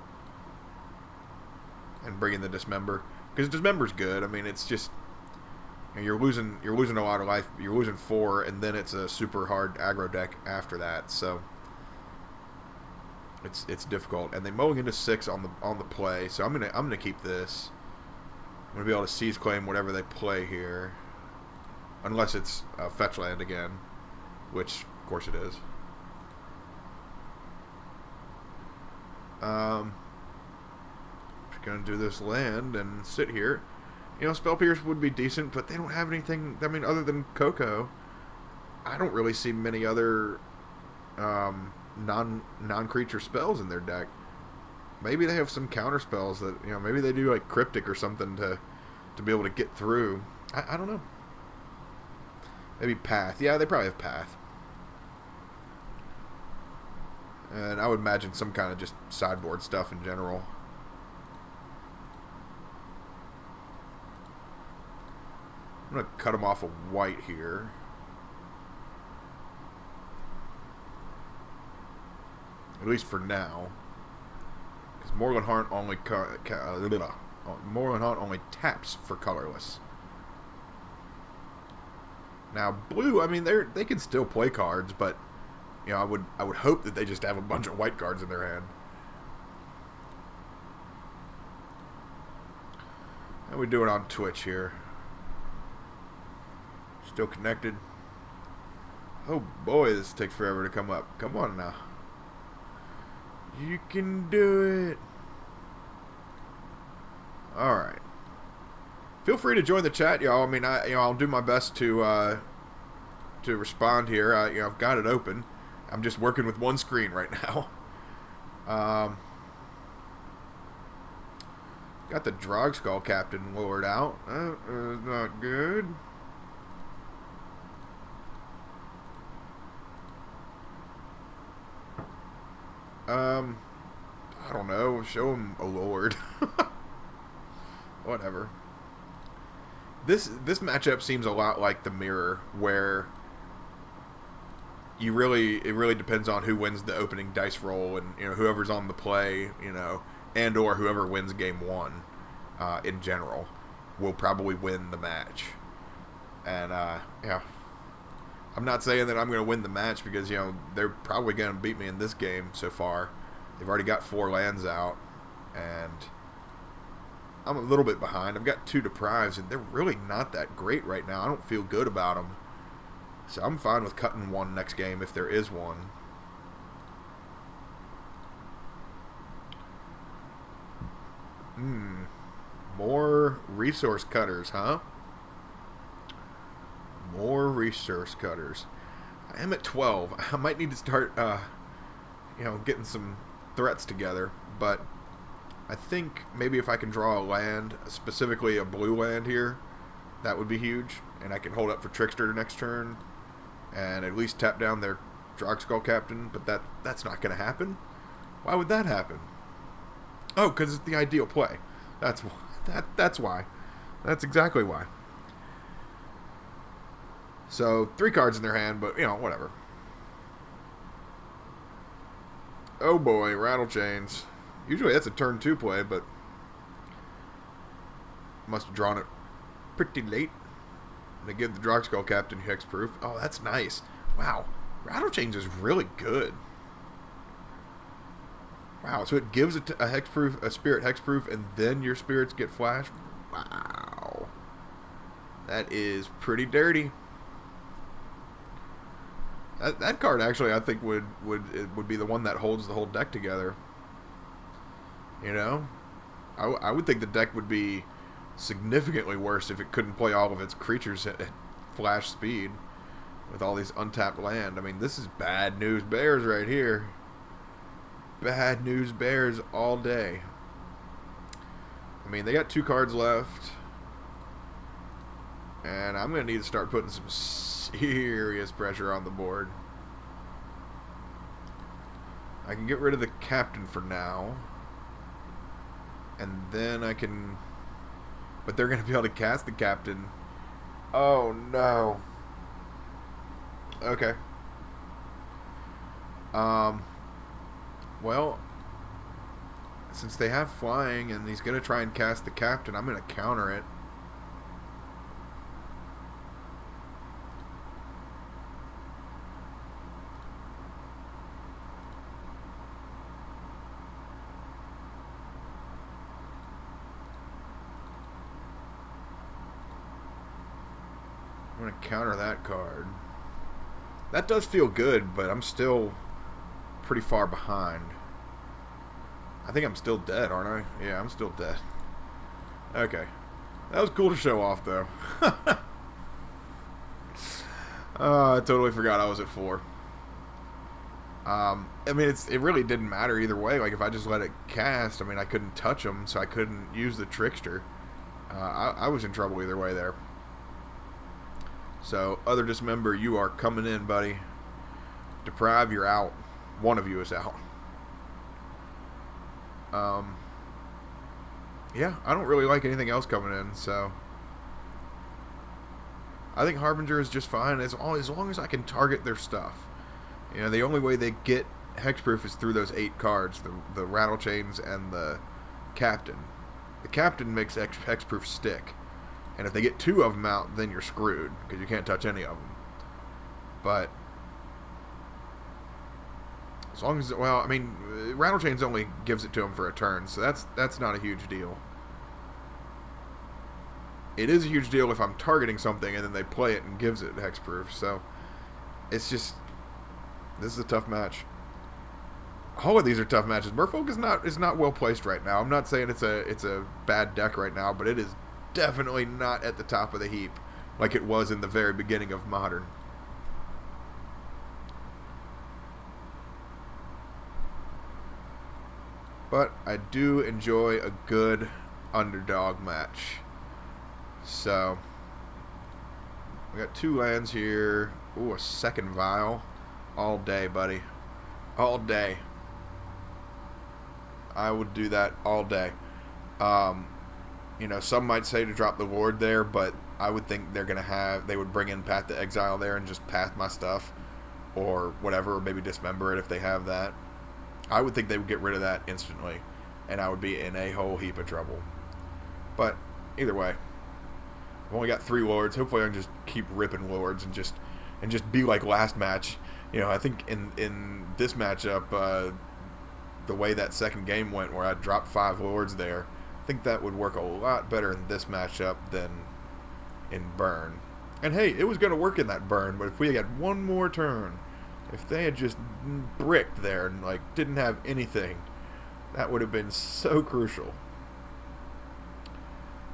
Speaker 1: and bring in the Dismember. Because Dismember's good. I mean, it's just, you're losing a lot of life. You're losing 4, and then it's a super hard aggro deck after that. So It's difficult, and they mulligan to 6 on the play. So I'm gonna keep this. I'm gonna be able to seize claim whatever they play here, unless it's fetch land again, which of course it is. Just gonna do this land and sit here. You know, Spell Pierce would be decent, but they don't have anything. I mean, other than Coco, I don't really see many other non-creature spells in their deck. Maybe they have some counter spells that, you know, maybe they do like Cryptic or something to be able to get through. I don't know. Maybe Path. Yeah, they probably have Path. And I would imagine some kind of just sideboard stuff in general. I'm going to cut them off a white here. At least for now. Because Moorland Haunt only taps for colorless. Now blue, I mean they can still play cards, but you know, I would hope that they just have a bunch of white cards in their hand. How we doing on Twitch here? Still connected? Oh boy, this takes forever to come up. Come on now. You can do it. Alright. Feel free to join the chat, y'all. I mean, I'll do my best to respond here. You know, I've got it open. I'm just working with one screen right now. Got the Drogskull Captain lured out. That is not good. I don't know. Show him a lord. Whatever. This matchup seems a lot like the mirror, where it really depends on who wins the opening dice roll, and you know, whoever's on the play, you know, and or whoever wins game 1 in general will probably win the match. And yeah, I'm not saying that I'm going to win the match, because you know, they're probably going to beat me in this game so far. They've already got 4 lands out, and I'm a little bit behind. I've got 2 deprives, and they're really not that great right now. I don't feel good about them. So I'm fine with cutting 1 next game if there is one. More resource cutters, huh? More resource cutters. I am at 12. I might need to start, you know, getting some threats together, but I think maybe if I can draw a land, specifically a blue land here, that would be huge, and I can hold up for Trickster next turn, and at least tap down their Drogskull Captain, but that's not going to happen. Why would that happen? Oh, because it's the ideal play. That's why. That's exactly why. So, 3 cards in their hand, but, you know, whatever. Oh boy, Rattle Chains. Usually that's a turn 2 play, but must have drawn it pretty late. They give the Drogskull Captain hexproof. Oh, that's nice. Wow. Rattle Chains is really good. Wow, so it gives it a hexproof, a spirit hexproof, and then your spirits get flashed? Wow. That is pretty dirty. That card actually, I think, would be the one that holds the whole deck together. You know? I would think the deck would be significantly worse if it couldn't play all of its creatures at flash speed with all these untapped land. I mean, this is bad news bears right here. Bad news bears all day. I mean, they got 2 cards left, and I'm going to need to start putting some serious pressure on the board. I can get rid of the captain for now, and then I can... But they're going to be able to cast the captain. Oh, no. Okay. Well, since they have flying and he's going to try and cast the captain, I'm going to counter it. I'm going to counter that card. That does feel good, but I'm still pretty far behind. I think I'm still dead, aren't I? Yeah, I'm still dead. Okay. That was cool to show off, though. I totally forgot I was at 4. I mean, it really didn't matter either way. Like, if I just let it cast, I mean, I couldn't touch them, so I couldn't use the Trickster. I was in trouble either way there. So, other Dismember, you are coming in, buddy. Deprive, you're out. One of you is out. Yeah, I don't really like anything else coming in, so I think Harbinger is just fine as long as I can target their stuff. You know, the only way they get hexproof is through those 8 cards, the Rattle Chains and the Captain. The Captain makes hexproof stick, and if they get 2 of them out, then you're screwed because you can't touch any of them. But as long as, well, I mean, Rattle Chains only gives it to him for a turn, so that's not a huge deal. It is a huge deal if I'm targeting something and then they play it and gives it hexproof. So it's just, this is a tough match. All of these are tough matches. Merfolk is not well placed right now. I'm not saying it's a bad deck right now, but it is definitely not at the top of the heap like it was in the very beginning of Modern. But I do enjoy a good underdog match. So, we got 2 lands here. Ooh, a second vial. All day, buddy. All day. I would do that all day. You know, some might say to drop the Lord there, but I would think they would bring in Path to Exile there and just path my stuff. Or whatever, or maybe dismember it if they have that. I would think they would get rid of that instantly, and I would be in a whole heap of trouble. But either way, I've only got 3 Lords. Hopefully, I can just keep ripping Lords and just be like last match. You know, I think in this matchup, the way that second game went, where I dropped 5 Lords there, I think that would work a lot better in this matchup than in Burn. And hey, it was going to work in that Burn, but if we had one more turn. If they had just bricked there and, like, didn't have anything, that would have been so crucial.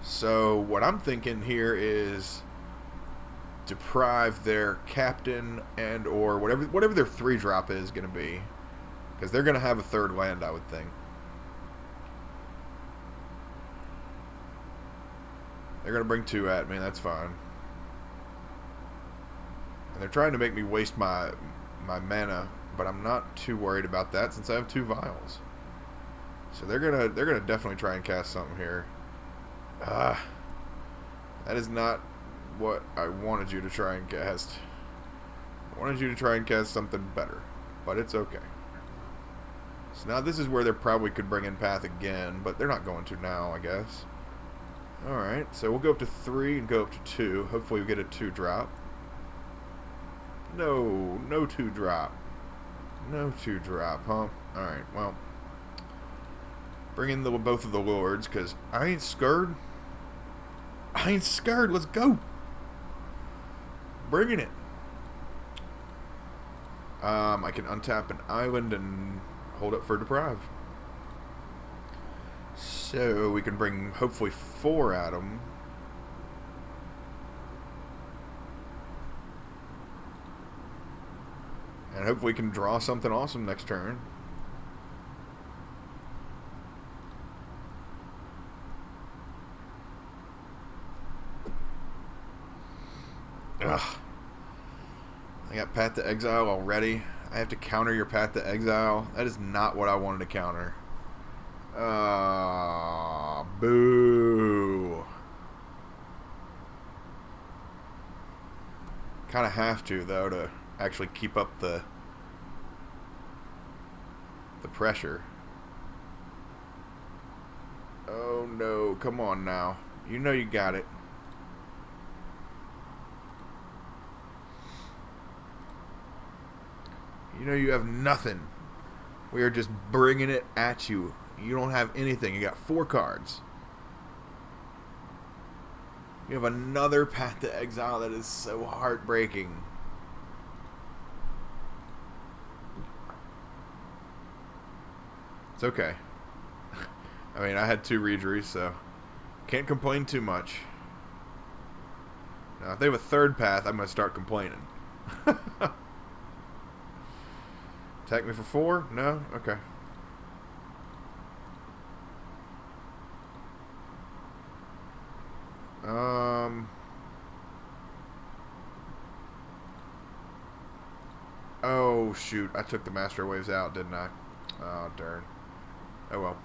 Speaker 1: So, what I'm thinking here is deprive their Captain and or whatever their 3-drop is going to be. Because they're going to have a 3rd land, I would think. They're going to bring 2 at me, that's fine. And they're trying to make me waste my mana, but I'm not too worried about that since I have 2 vials. So they're gonna definitely try and cast something here. That is not what I wanted you to try and cast. I wanted you to try and cast something better, but it's okay. So now this is where they probably could bring in Path again, but they're not going to now, I guess. Alright, so we'll go up to 3 and go up to 2. Hopefully we get a 2-drop. No 2-drop. No 2-drop, huh? Alright, well. Bring in both of the Lords, because I ain't scared. I ain't scared. Let's go. Bringing it. I can untap an island and hold up for Deprive. So we can bring, hopefully, 4 at them. And hopefully we can draw something awesome next turn. Ugh. I got Path to Exile already. I have to counter your Path to Exile. That is not what I wanted to counter. Boo. Kind of have to, though, to actually keep up the pressure. Oh no, come on now. You know you got it. You know you have nothing. We are just bringing it at you. You don't have anything. You got 4 cards. You have another Path to Exile that is so heartbreaking. It's okay. I mean, I had 2 Reejeries, so can't complain too much. Now, if they have a 3rd path, I'm going to start complaining. Attack me for 4? No? Okay. Oh, shoot. I took the Master Waves out, didn't I? Oh, darn. Oh, well.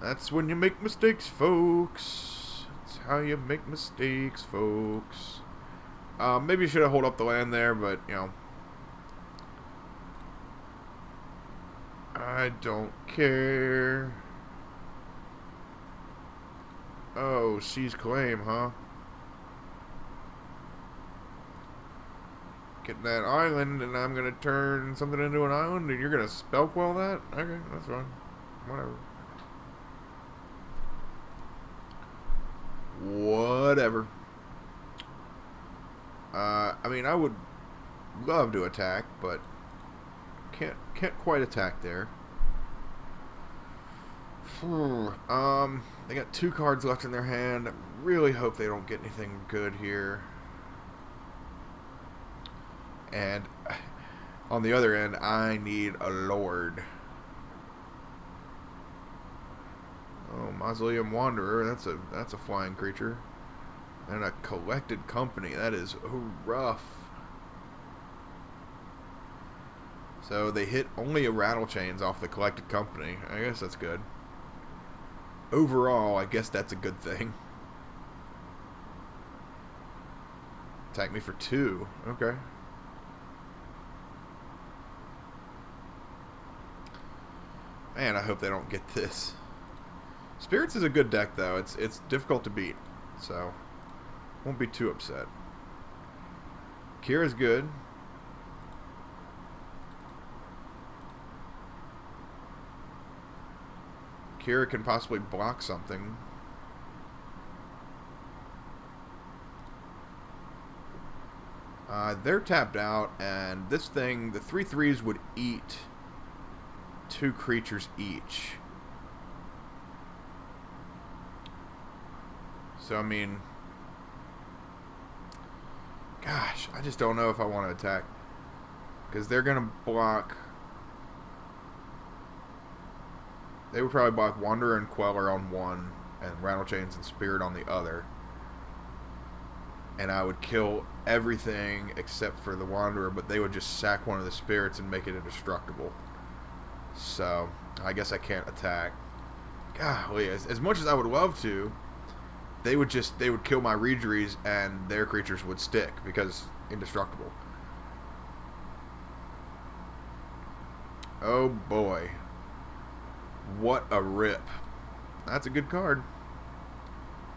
Speaker 1: That's when you make mistakes, folks. That's how you make mistakes, folks. Maybe you should have held up the land there, but, you know. I don't care. Oh, seize claim, huh? Get that island, and I'm gonna turn something into an island, and you're gonna spellquell that? Okay, that's fine. Whatever. Whatever. I mean, I would love to attack, but can't quite attack there. They got 2 cards left in their hand. I really hope they don't get anything good here. And on the other end, I need a Lord. Oh, Mausoleum Wanderer. That's a flying creature. And a Collected Company. That is rough. So they hit only a Rattle Chains off the Collected Company. I guess that's good. Overall, I guess that's a good thing. Attack me for 2. Okay. Man, I hope they don't get this. Spirits is a good deck, though. It's difficult to beat, so won't be too upset. Kira's good. Kira can possibly block something. They're tapped out, and this thing, the 3/3s would eat 2 creatures each. So, I mean, gosh, I just don't know if I want to attack. Because they're going to block. They would probably block Wanderer and Queller on one, and Rattle Chains and Spirit on the other. And I would kill everything except for the Wanderer, but they would just sack one of the Spirits and make it indestructible. So, I guess I can't attack. Golly, as much as I would love to, they would kill my Reejeries and their creatures would stick because indestructible. Oh boy. What a rip. That's a good card.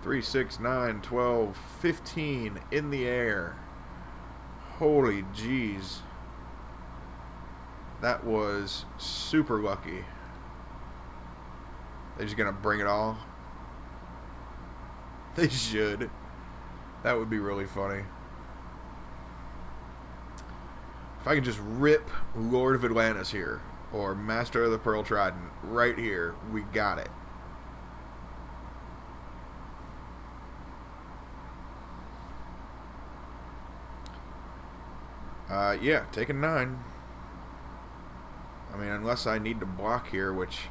Speaker 1: 3, 6, 9, 12, 15 in the air. Holy jeez. That was super lucky. They're just gonna bring it all. They should. That would be really funny. If I could just rip Lord of Atlantis here, or Master of the Pearl Trident right here, we got it. Yeah, taking 9. I mean, unless I need to block here, which,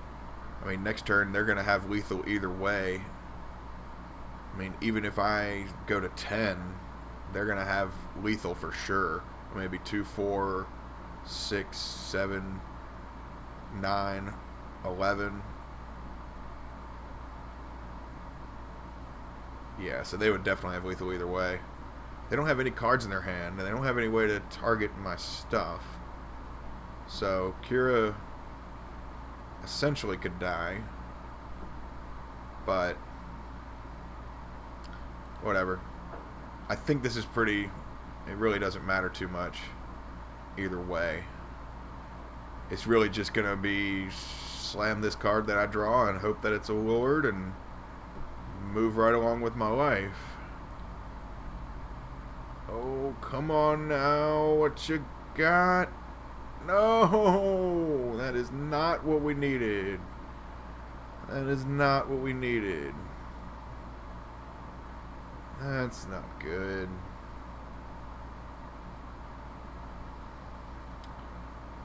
Speaker 1: I mean, next turn they're going to have lethal either way. I mean, even if I go to 10, they're going to have lethal for sure. Maybe 2, 4, 6, 7, 9, 11. Yeah, so they would definitely have lethal either way. They don't have any cards in their hand, and they don't have any way to target my stuff. So, Kira essentially could die. But, whatever. I think this is pretty... It really doesn't matter too much either way. It's really just going to be slam this card that I draw and hope that it's a Lord and move right along with my life. Oh, come on now. What you got? No! That is not what we needed. That is not what we needed. That's not good.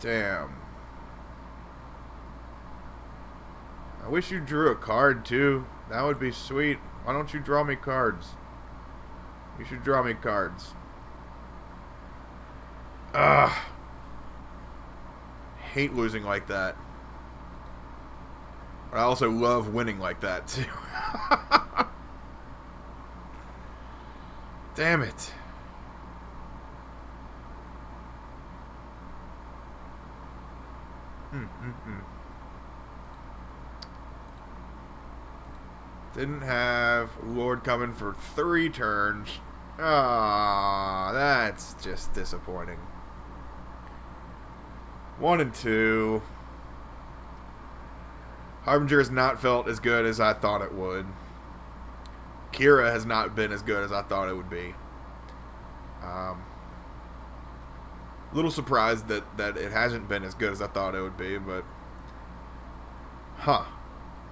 Speaker 1: Damn. I wish you drew a card too. That would be sweet. Why don't you draw me cards? You should draw me cards. Ugh. Hate losing like that. But I also love winning like that too. Damn it. Didn't have Lord coming for 3 turns. Ah, that's just disappointing. 1 and 2. Harbinger has not felt as good as I thought it would. Kira has not been as good as I thought it would be. A little surprised that it hasn't been as good as I thought it would be, but... Huh.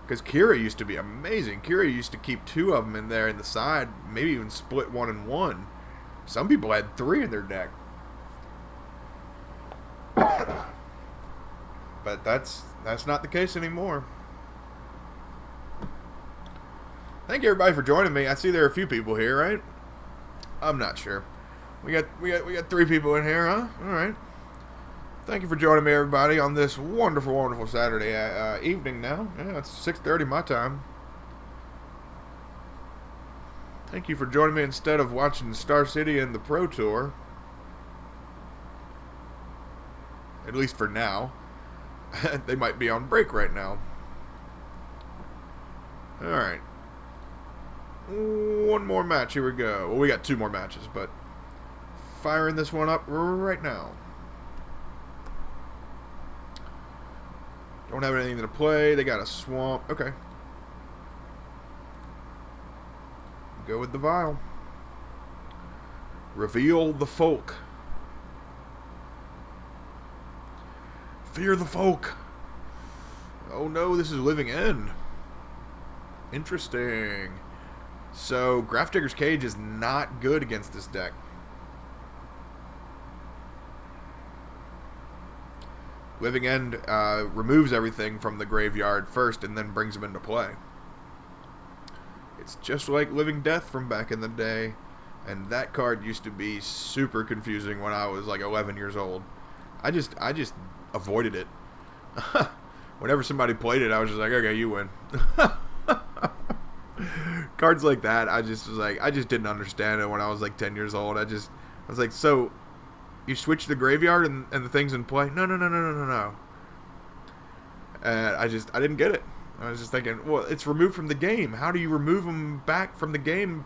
Speaker 1: Because Kira used to be amazing. Kira used to keep 2 of them in there in the side, maybe even split 1 and 1. Some people had 3 in their deck. But that's not the case anymore. Thank you everybody for joining me. I see there are a few people here, right? I'm not sure. We got 3 people in here, huh? All right. Thank you for joining me, everybody, on this wonderful, wonderful Saturday evening now. Yeah, it's 6:30 my time. Thank you for joining me instead of watching Star City and the Pro Tour. At least for now. They might be on break right now. Alright. 1 more match. Here we go. Well, we got 2 more matches, but firing this one up right now. Don't have anything to play. They got a swamp. Okay. Go with the vial. Reveal the folk. Fear the folk. Oh no, this is Living End. Interesting. So, Grafdigger's Cage is not good against this deck. Living End removes everything from the graveyard first and then brings them into play. It's just like Living Death from back in the day, and that card used to be super confusing when I was like 11 years old. I just avoided it. Whenever somebody played it, I was just like, okay, you win. Cards like that, I just didn't understand it when I was like 10 years old. I was like, so you switch the graveyard and the thing's in play? No. And I didn't get it. I was just thinking, well, it's removed from the game. How do you remove them back from the game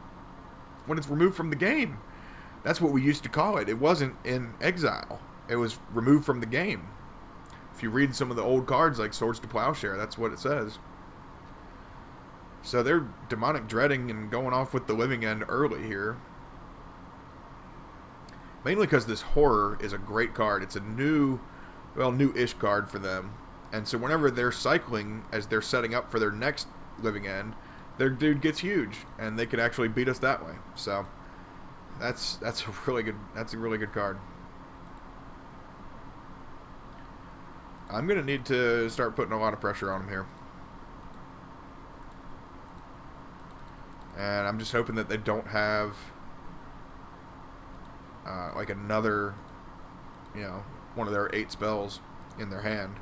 Speaker 1: when it's removed from the game? That's what we used to call it. It wasn't in Exile. It was removed from the game. If you read some of the old cards like Swords to Plowshare, that's what it says. So they're demonic dreading and going off with the Living End early here. Mainly because this Horror is a great card. It's a new-ish card for them. And so whenever they're cycling, as they're setting up for their next Living End, their dude gets huge, and they could actually beat us that way. So that's a really good card. I'm gonna need to start putting a lot of pressure on them here. And I'm just hoping that they don't have like another, one of their 8 spells in their hand.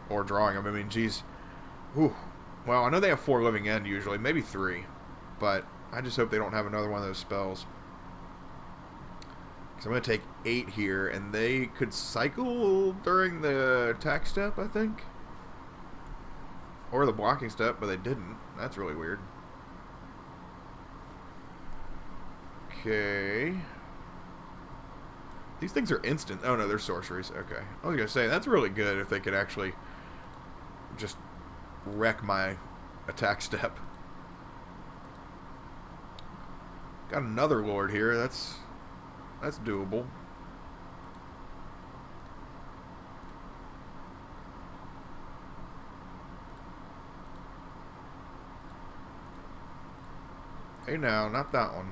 Speaker 1: Or drawing them. I mean, geez. Whew. Well, I know they have 4 Living End usually. Maybe 3. But I just hope they don't have another one of those spells. Because I'm going to take 8 here. And they could cycle during the attack step, I think. Or the blocking step, but they didn't. That's really weird. Okay. These things are instant. Oh, no, they're sorceries. Okay. I was going to say, that's really good if they could actually just wreck my attack step. Got another lord here. That's doable. Hey now, not that one.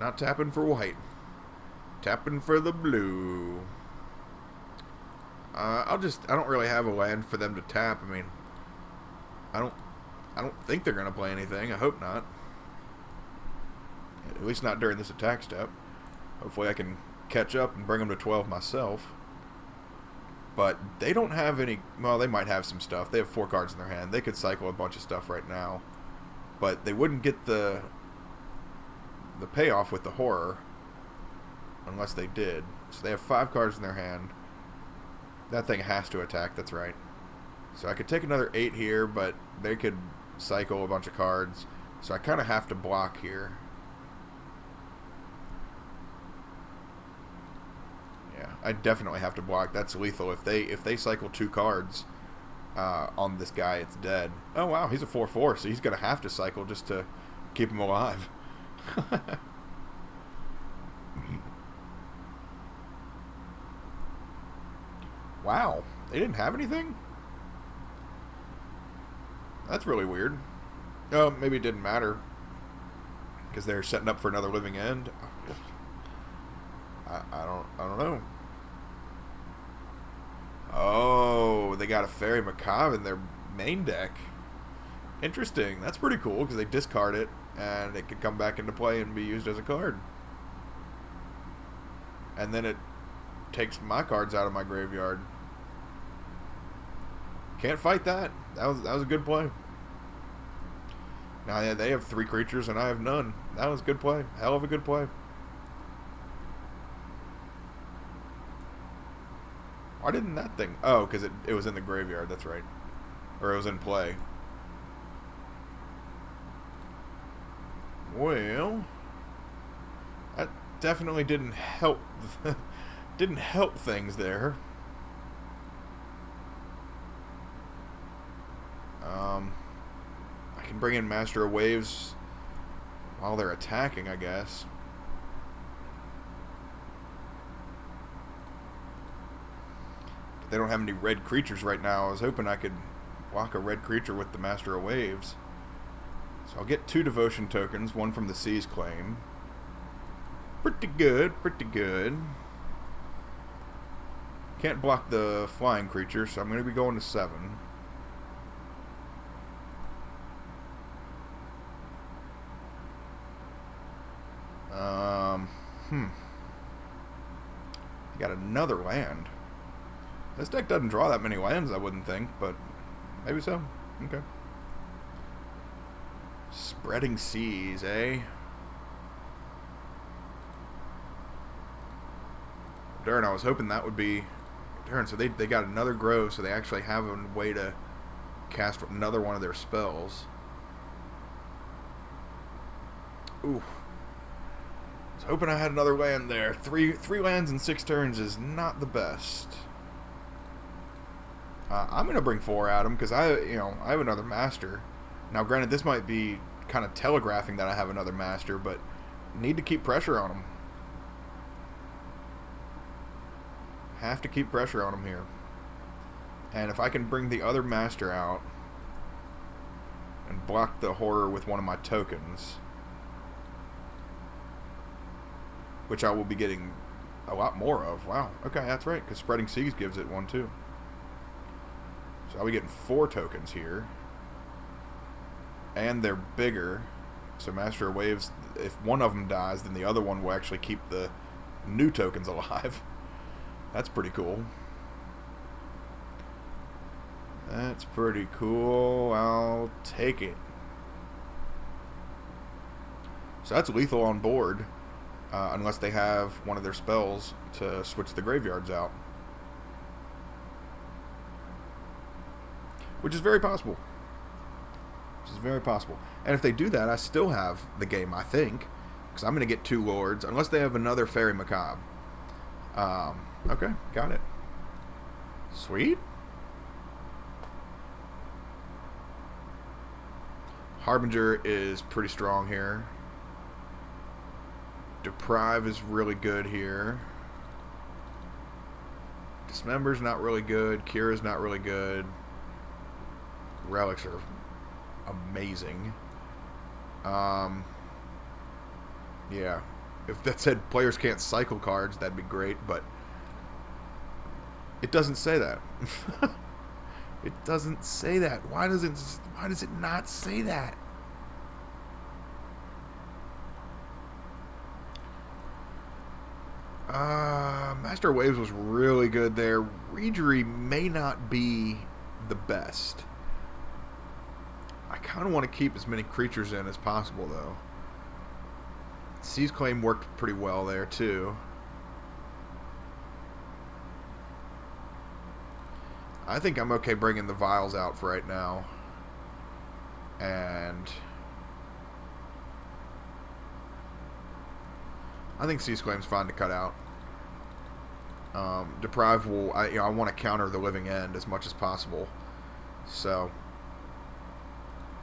Speaker 1: Not tapping for white. Tapping for the blue. I don't really have a land for them to tap. I mean, I don't think they're gonna play anything. I hope not. At least not during this attack step. Hopefully I can catch up and bring them to 12 myself. But they don't have any... Well, they might have some stuff. They have 4 cards in their hand. They could cycle a bunch of stuff right now. But they wouldn't get the payoff with the horror unless they did. So they have 5 cards in their hand. That thing has to attack, that's right. So I could take another 8 here, but they could cycle a bunch of cards. So I kind of have to block here. Yeah, I definitely have to block. That's lethal. If they cycle 2 cards on this guy, it's dead. Oh wow, he's a 4/4, so he's gonna have to cycle just to keep him alive. Wow, they didn't have anything? That's really weird. Oh, maybe it didn't matter because they're setting up for another living end. I don't know. Oh, they got a Fairy Macabre in their main deck. Interesting. That's pretty cool because they discard it and it can come back into play and be used as a card. And then it takes my cards out of my graveyard. Can't fight that. That was a good play. Now yeah, they have 3 creatures and I have none. That was a good play. Hell of a good play. Why didn't that thing... Oh, because it was in the graveyard, that's right. Or it was in play. Well... That definitely didn't help... didn't help things there. I can bring in Master of Waves while they're attacking, I guess. They don't have any red creatures right now. I was hoping I could block a red creature with the Master of Waves. So I'll get 2 devotion tokens, 1 from the Sea's Claim. Pretty good, pretty good. Can't block the flying creature, so I'm going to be going to 7. Got another land. This deck doesn't draw that many lands, I wouldn't think, but maybe so. Okay. Spreading Seas, eh? Darn, I was hoping that would be... Darn, so they got another Grove, so they actually have a way to cast another one of their spells. Ooh. I was hoping I had another land there. Three lands in 6 turns is not the best. I'm going to bring 4 at him because I have another Master. Now, granted, this might be kind of telegraphing that I have another Master, but need to keep pressure on him. Have to keep pressure on him here. And if I can bring the other Master out and block the horror with one of my tokens, which I will be getting a lot more of. Wow. Okay, that's right, because Spreading Seas gives it 1 too. So I'll be getting 4 tokens here. And they're bigger. So Master of Waves, if one of them dies, then the other one will actually keep the new tokens alive. That's pretty cool. That's pretty cool. I'll take it. So that's lethal on board. Unless they have one of their spells to switch the graveyards out. Which is very possible. Which is very possible. And if they do that, I still have the game, I think. Because I'm going to get 2 Lords. Unless they have another Fairy Macabre. Okay, got it. Sweet. Harbinger is pretty strong here. Deprive is really good here. Dismember's not really good. Cura's not really good. Relics are amazing. Yeah. If that said players can't cycle cards, that'd be great, but it doesn't say that. It doesn't say that. Why does it not say that? Master of Waves was really good there. Reegery may not be the best. I kind of want to keep as many creatures in as possible, though. Seize Claim worked pretty well there, too. I think I'm okay bringing the Vials out for right now. And I think Seize Claim's fine to cut out. Deprive will... I want to counter the Living End as much as possible. So,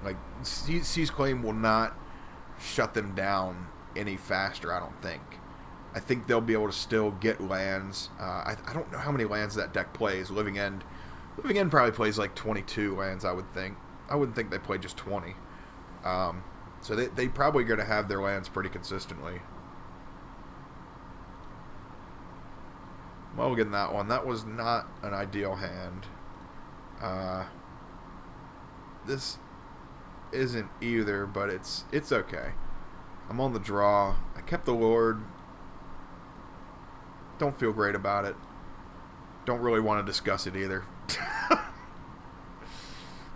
Speaker 1: like, Seize Claim will not shut them down any faster, I don't think. I think they'll be able to still get lands. I don't know how many lands that deck plays. Living End probably plays like 22 lands, I would think. I wouldn't think they play just 20. So they probably going to have their lands pretty consistently. Mulligan that one. That was not an ideal hand. This isn't either, but it's okay. I'm on the draw. I kept the Lord. Don't feel great about it. Don't really want to discuss it either.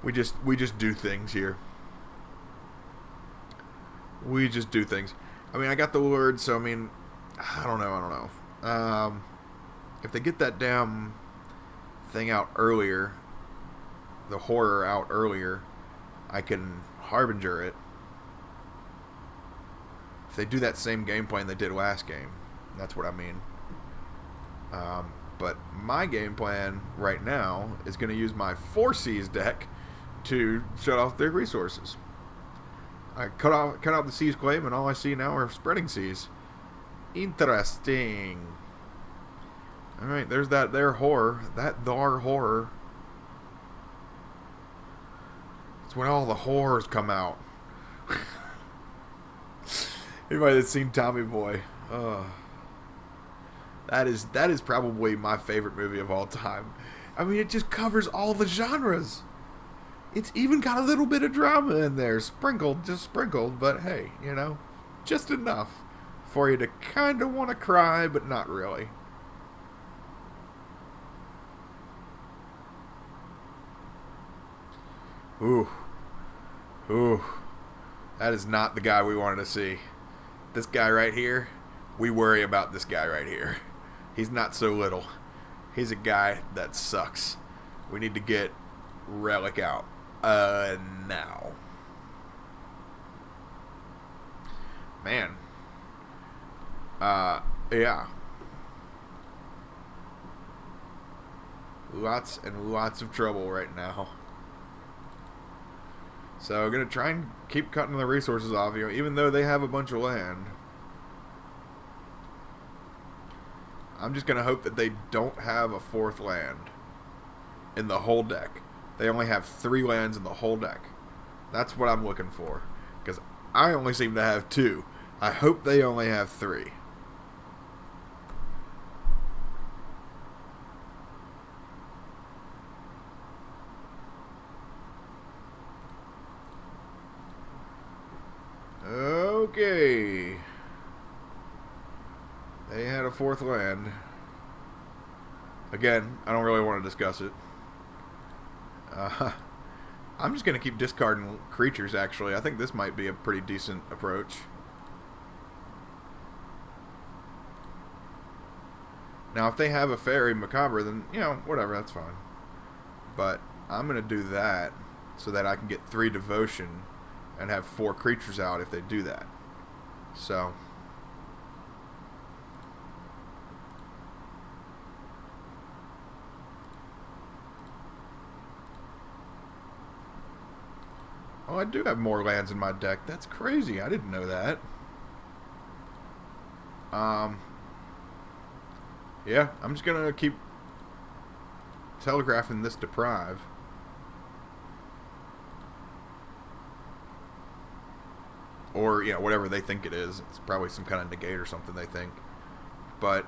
Speaker 1: We just do things here. We just do things. I mean, I got the Lord, so I mean, I don't know. If they get that damn thing out earlier, the horror out earlier, I can Harbinger it. If they do that same game plan they did last game, that's what I mean. But my game plan right now is going to use my 4 Seas deck to shut off their resources. I cut out the Seize Claim, and all I see now are Spreading Seas. Interesting. Alright, there's that there horror. That thar horror. It's when all the horrors come out. Anybody that's seen Tommy Boy, that is probably my favorite movie of all time. I mean, it just covers all the genres. It's even got a little bit of drama in there, just sprinkled, but hey, just enough for you to kind of want to cry, but not really. Ooh. That is not the guy we wanted to see. This guy right here, we worry about this guy right here. He's not so little. He's a guy that sucks. We need to get Relic out. Now. Man. Yeah. Lots and lots of trouble right now. So I'm going to try and keep cutting the resources off, even though they have a bunch of land. I'm just going to hope that they don't have a 4th land in the whole deck. They only have 3 lands in the whole deck. That's what I'm looking for. Because I only seem to have 2. I hope they only have 3. Okay. They had a 4th land. Again, I don't really want to discuss it. I'm just going to keep discarding creatures, actually. I think this might be a pretty decent approach. Now, if they have a Fairy Macabre, then, whatever, that's fine. But I'm going to do that so that I can get 3 Devotion and have 4 creatures out if they do that. So Oh, I do have more lands in my deck. That's crazy. I didn't know that. Yeah, I'm just gonna keep telegraphing this deprive. Or, you know, whatever they think it is. It's probably some kind of negate or something they think. But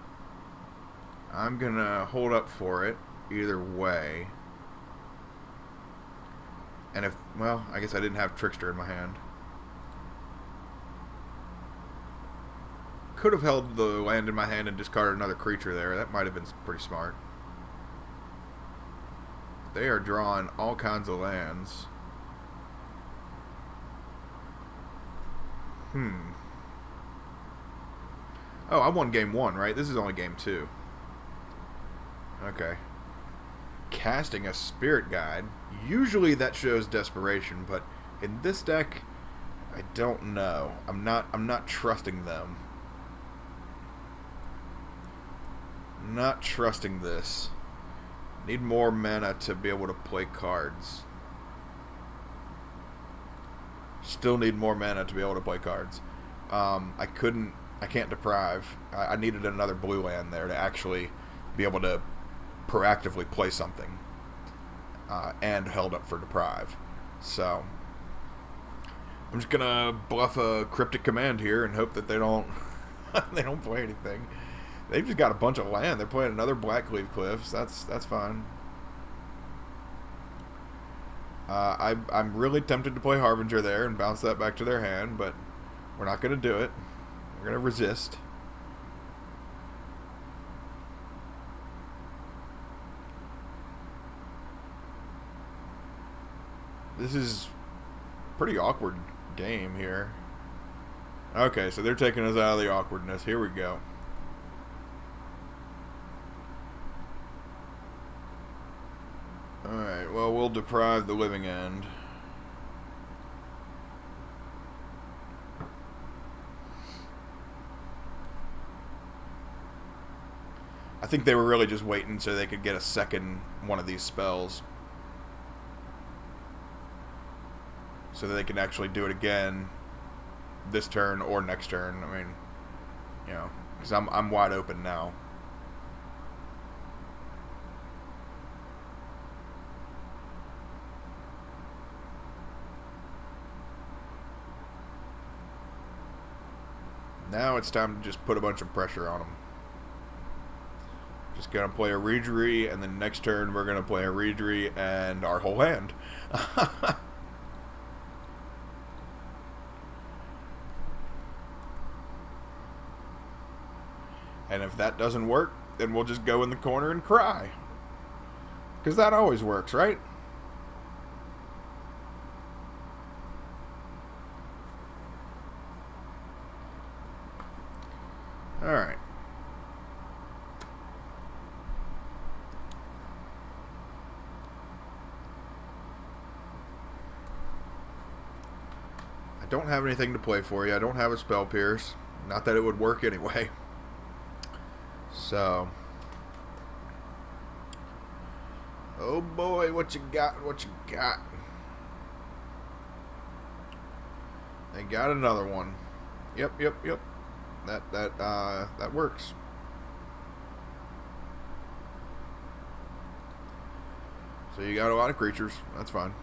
Speaker 1: I'm gonna hold up for it either way. And if, well, I guess I didn't have Trickster in my hand. Could have held the land in my hand and discarded another creature there. That might have been pretty smart. They are drawing all kinds of lands. Oh, I won game 1, right? This is only game 2. Okay. Casting a Spirit Guide. Usually that shows desperation, but in this deck, I don't know. I'm not trusting them. Not trusting this. Need more mana to be able to play cards. Still need more mana to be able to play cards. I can't deprive. I needed another blue land there to actually be able to proactively play something. And held up for deprive. So I'm just gonna bluff a cryptic command here and hope that they don't they don't play anything. They've just got a bunch of land. They're playing another Blackleaf Cliffs. That's fine. I'm really tempted to play Harbinger there and bounce that back to their hand, but we're not going to do it. We're going to resist. This is a pretty awkward game here. Okay, so they're taking us out of the awkwardness. Here we go. Alright, well, we'll deprive the living end. I think they were really just waiting so they could get a second one of these spells. So that they can actually do it again this turn or next turn. I mean, you know, because I'm wide open now. Now it's time to just put a bunch of pressure on them. Just gonna play a Reejerey, and then next turn we're gonna play a Reejerey and our whole hand. And if that doesn't work, then we'll just go in the corner and cry. Because that always works, right? Alright. I don't have anything to play for you. I don't have a Spell Pierce. Not that it would work anyway. So. Oh boy, what you got? What you got? They got another one. Yep. That works. So you got a lot of creatures. That's fine.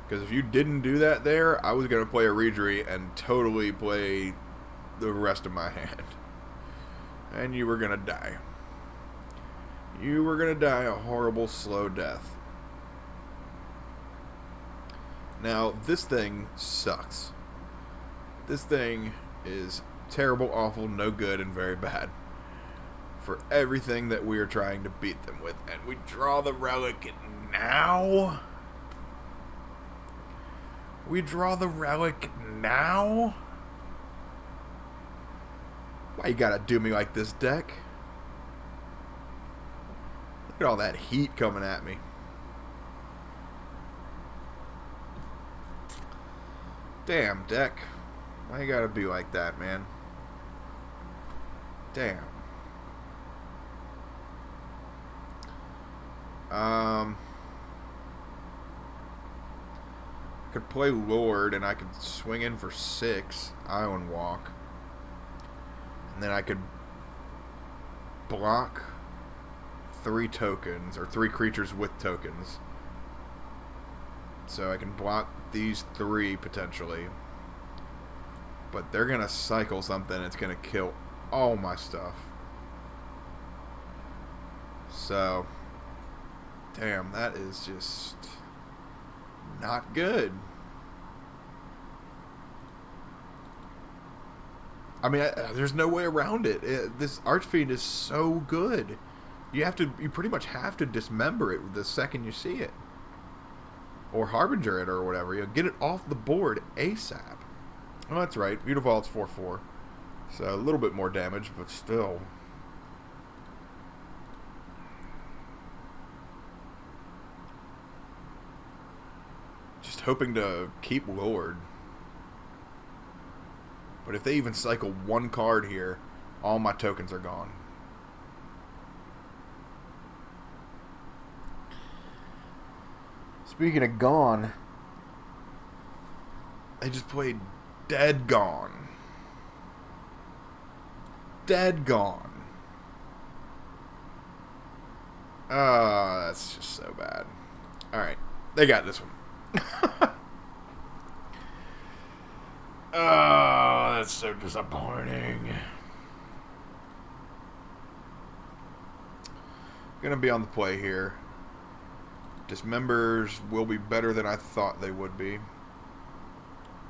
Speaker 1: Because if you didn't do that there, I was going to play a Reejerey and totally play the rest of my hand. And you were going to die. You were going to die a horrible, slow death. Now, this thing sucks. This thing is terrible, awful, no good, and very bad. For everything that we are trying to beat them with. And we draw the relic now? We draw the relic now? Why you gotta do me like this, deck? Look at all that heat coming at me. Damn, deck. Why you gotta be like that, man? Damn. I could play Lord, and I could swing in for 6, Island Walk. And then I could block 3 tokens, or 3 creatures with tokens. So I can block these 3 potentially. But they're going to cycle something. It's going to kill all my stuff. So, damn, that is just not good. I mean, there's no way around it. This Archfiend is so good. You pretty much have to dismember it the second you see it. Or Harbinger it or whatever. You know, get it off the board ASAP. Oh, that's right. Mutavault's 4/4. So a little bit more damage, but still. Just hoping to keep Lord. But if they even cycle 1 card here, all my tokens are gone. Speaking of gone, they just played Dead Gone. Dead Gone. That's just so bad. Alright, they got this one. Oh, that's so disappointing. Gonna be on the play here. Dismembers will be better than I thought they would be,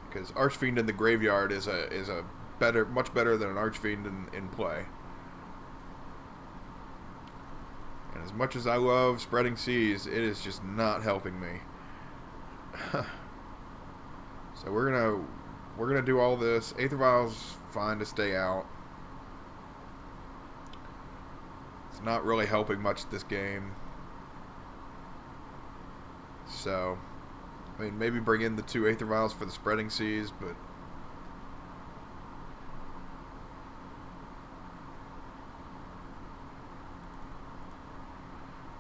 Speaker 1: because Archfiend in the graveyard is a better, much better than an Archfiend in play. And as much as I love Spreading Seas, it is just not helping me. So we're gonna do all this. Aether Vial's fine to stay out. It's not really helping much this game. So, I mean, maybe bring in the 2 Aether Vials for the Spreading Seas, but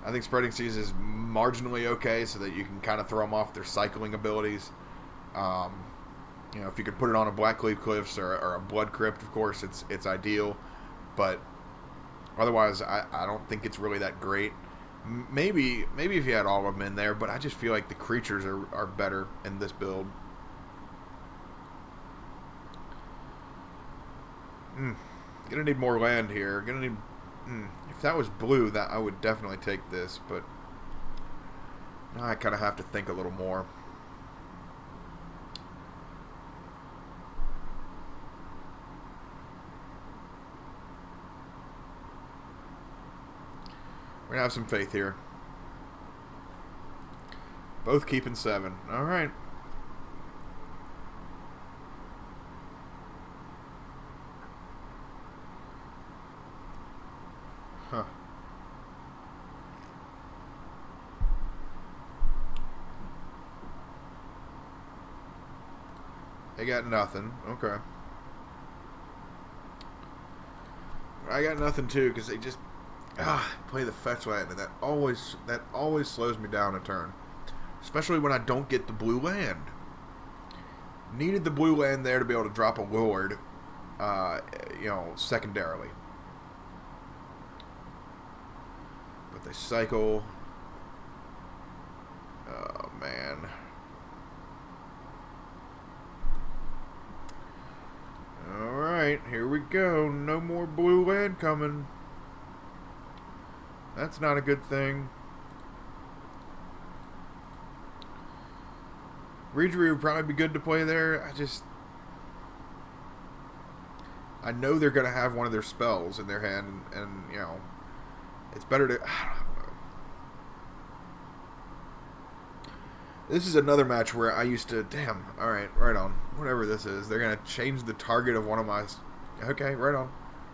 Speaker 1: I think Spreading Seas is marginally okay, so that you can kind of throw them off their cycling abilities. You know, if you could put it on a Blackleaf Cliffs or a Blood Crypt, of course, it's ideal. But otherwise, I don't think it's really that great. Maybe if you had all of them in there, but I just feel like the creatures are better in this build. Gonna need more land here. Gonna need. If that was blue, that I would definitely take this, but now I kind of have to think a little more. We're gonna have some faith here. Both keeping 7. All right. Huh. They got nothing. Okay. I got nothing too, because they just play the fetch land, and that always slows me down a turn, especially when I don't get the blue land. Needed the blue land there to be able to drop a Lord, you know, secondarily. But they cycle. Oh man. Alright, here we go. No more blue land coming. That's not a good thing. Reejerey would probably be good to play there. I know they're going to have one of their spells in their hand, and you know, it's better to. I don't know. This is another match where I used to. Damn. All right, right on. Whatever this is, they're going to change the target of one of my. Okay, right on.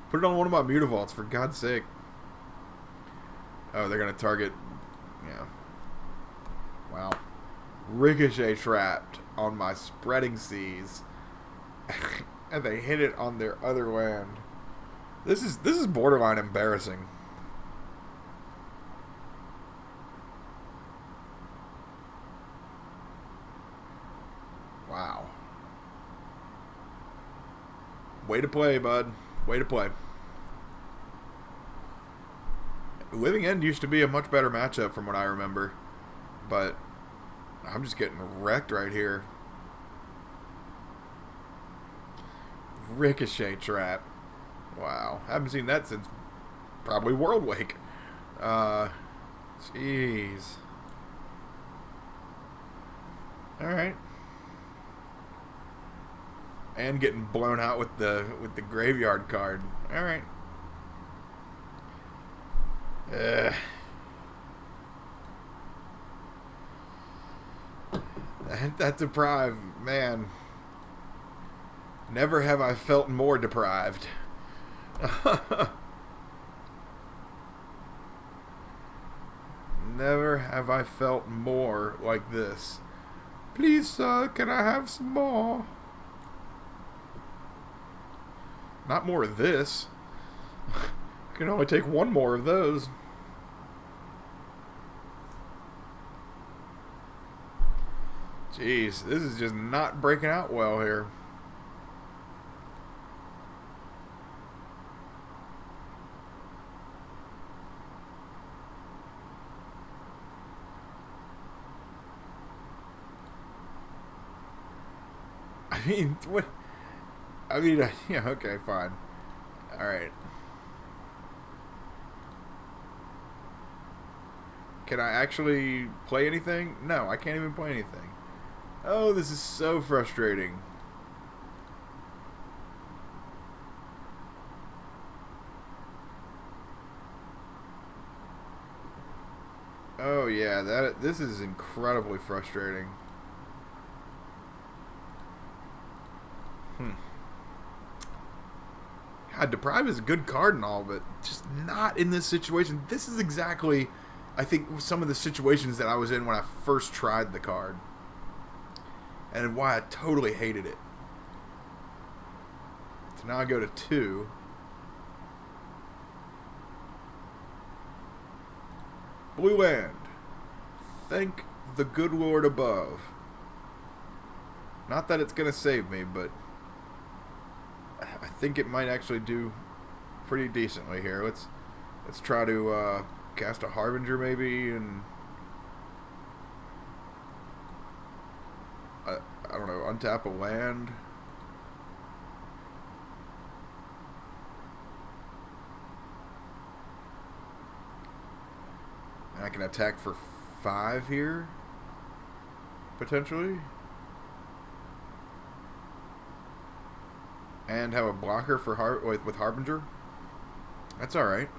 Speaker 1: Put it on one of my Mutavaults, for God's sake. Oh, they're going to target. Yeah. Wow. Ricochet trapped on my Spreading Seas. And they hit it on their other land. This is borderline embarrassing. Way to play, bud. Way to play. Living End used to be a much better matchup from what I remember. But I'm just getting wrecked right here. Ricochet trap. Wow. Haven't seen that since probably World Wake. Jeez. Alright. And getting blown out with the graveyard card. Alright. That deprived, man. Never have I felt more deprived. Never have I felt more like this. Please, sir, can I have some more? Not more of this. I can only take one more of those. Jeez, this is just not breaking out well here. I mean, what? I mean, yeah, okay, fine. Alright. Can I actually play anything? No, I can't even play anything. Oh, this is so frustrating. Oh yeah, this is incredibly frustrating. God, Deprive is a good card and all, but just not in this situation. This is exactly, I think, some of the situations that I was in when I first tried the card. And why I totally hated it. So now I go to 2. Blue land. Thank the good Lord above. Not that it's going to save me, but I think it might actually do pretty decently here. Let's try to cast a Harbinger maybe, and I don't know, untap a land. And I can attack for 5 here, potentially. And have a blocker for with Harbinger. That's alright.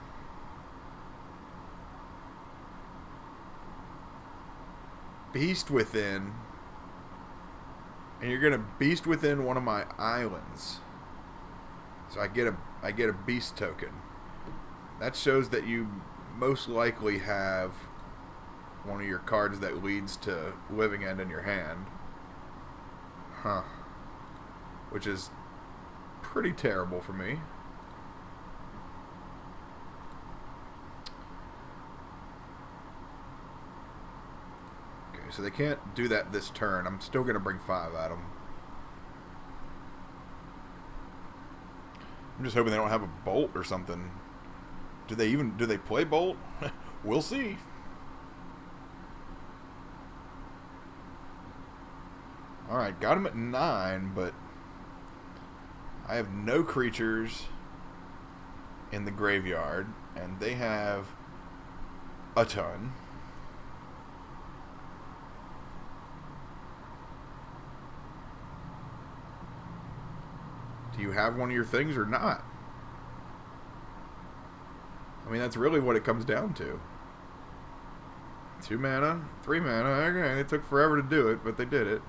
Speaker 1: Beast Within. And you're gonna Beast Within one of my islands. So I get a beast token. That shows that you most likely have one of your cards that leads to Living End in your hand. Huh. Which is pretty terrible for me. Okay, so they can't do that this turn. I'm still gonna bring 5 at them. I'm just hoping they don't have a bolt or something. Do they play bolt? We'll see. Alright, got him at 9, but I have no creatures in the graveyard, and they have a ton. Do you have one of your things or not? I mean, that's really what it comes down to. 2 mana, 3 mana. Okay, it took forever to do it, but they did it.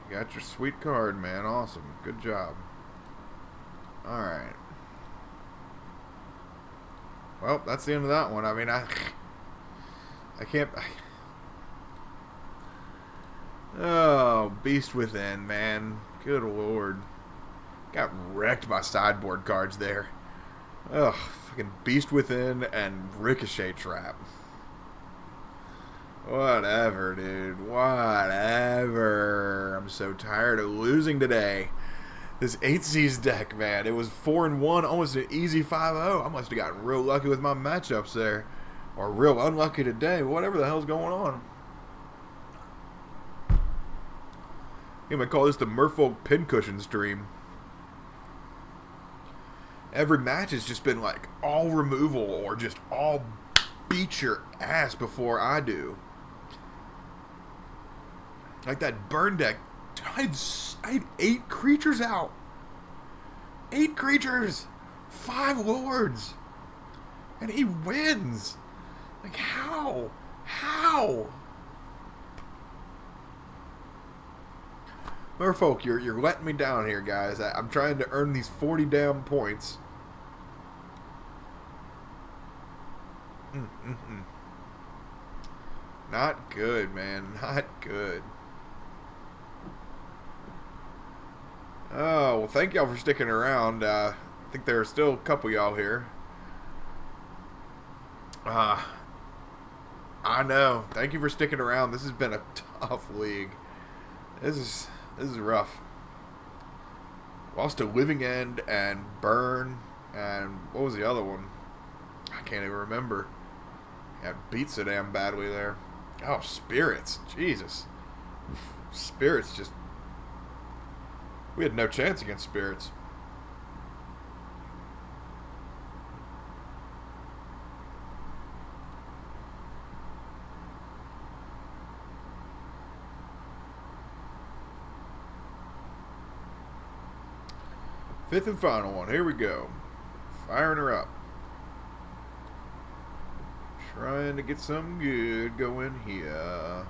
Speaker 1: You got your sweet card, man. Awesome. Good job. Alright. Well, that's the end of that one. I mean, I can't... Oh, Beast Within, man. Good lord. Got wrecked by sideboard cards there. Ugh, fucking Beast Within and Ricochet Trap. Whatever, dude. Whatever. I'm so tired of losing today. This 8 C's deck, man. It was 4-1, almost an easy 5-0. I must have gotten real lucky with my matchups there. Or real unlucky today. Whatever the hell's going on. I'm going to call this the Merfolk pincushion stream. Every match has just been like all removal or just all beat your ass before I do. Like that burn deck. I had 8 creatures out. 8 creatures. 5 lords. And he wins. Like, how? How? Merfolk, you're letting me down here, guys. I'm trying to earn these 40 damn points. Not good, man. Not good. Oh, well, thank y'all for sticking around. I think there are still a couple y'all here. I know. Thank you for sticking around. This has been a tough league. This is rough. Lost to Living End and Burn, and what was the other one? I can't even remember. Yeah, beat so damn badly there. Oh, Spirits. Jesus. Spirits just... We had no chance against Spirits. Fifth and final one. Here we go. Firing her up. Trying to get some good going here.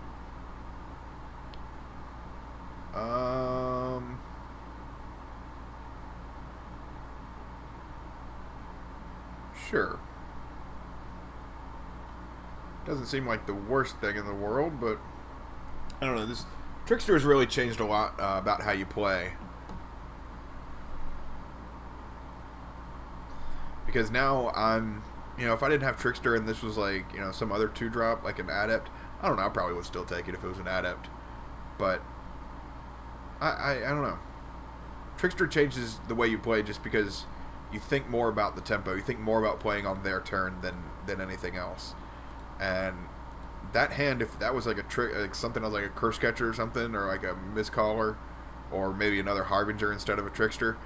Speaker 1: Sure. Doesn't seem like the worst thing in the world, but I don't know. This Trickster has really changed a lot about how you play. Because now I'm, if I didn't have Trickster and this was like, some other 2-drop, like an Adept, I don't know, I probably would still take it if it was an Adept. But, I don't know. Trickster changes the way you play just because you think more about the tempo. You think more about playing on their turn than anything else. And that hand, if that was like a trick, like something else like a Curse Catcher or something, or like a Mistcaller, or maybe another Harbinger instead of a Trickster,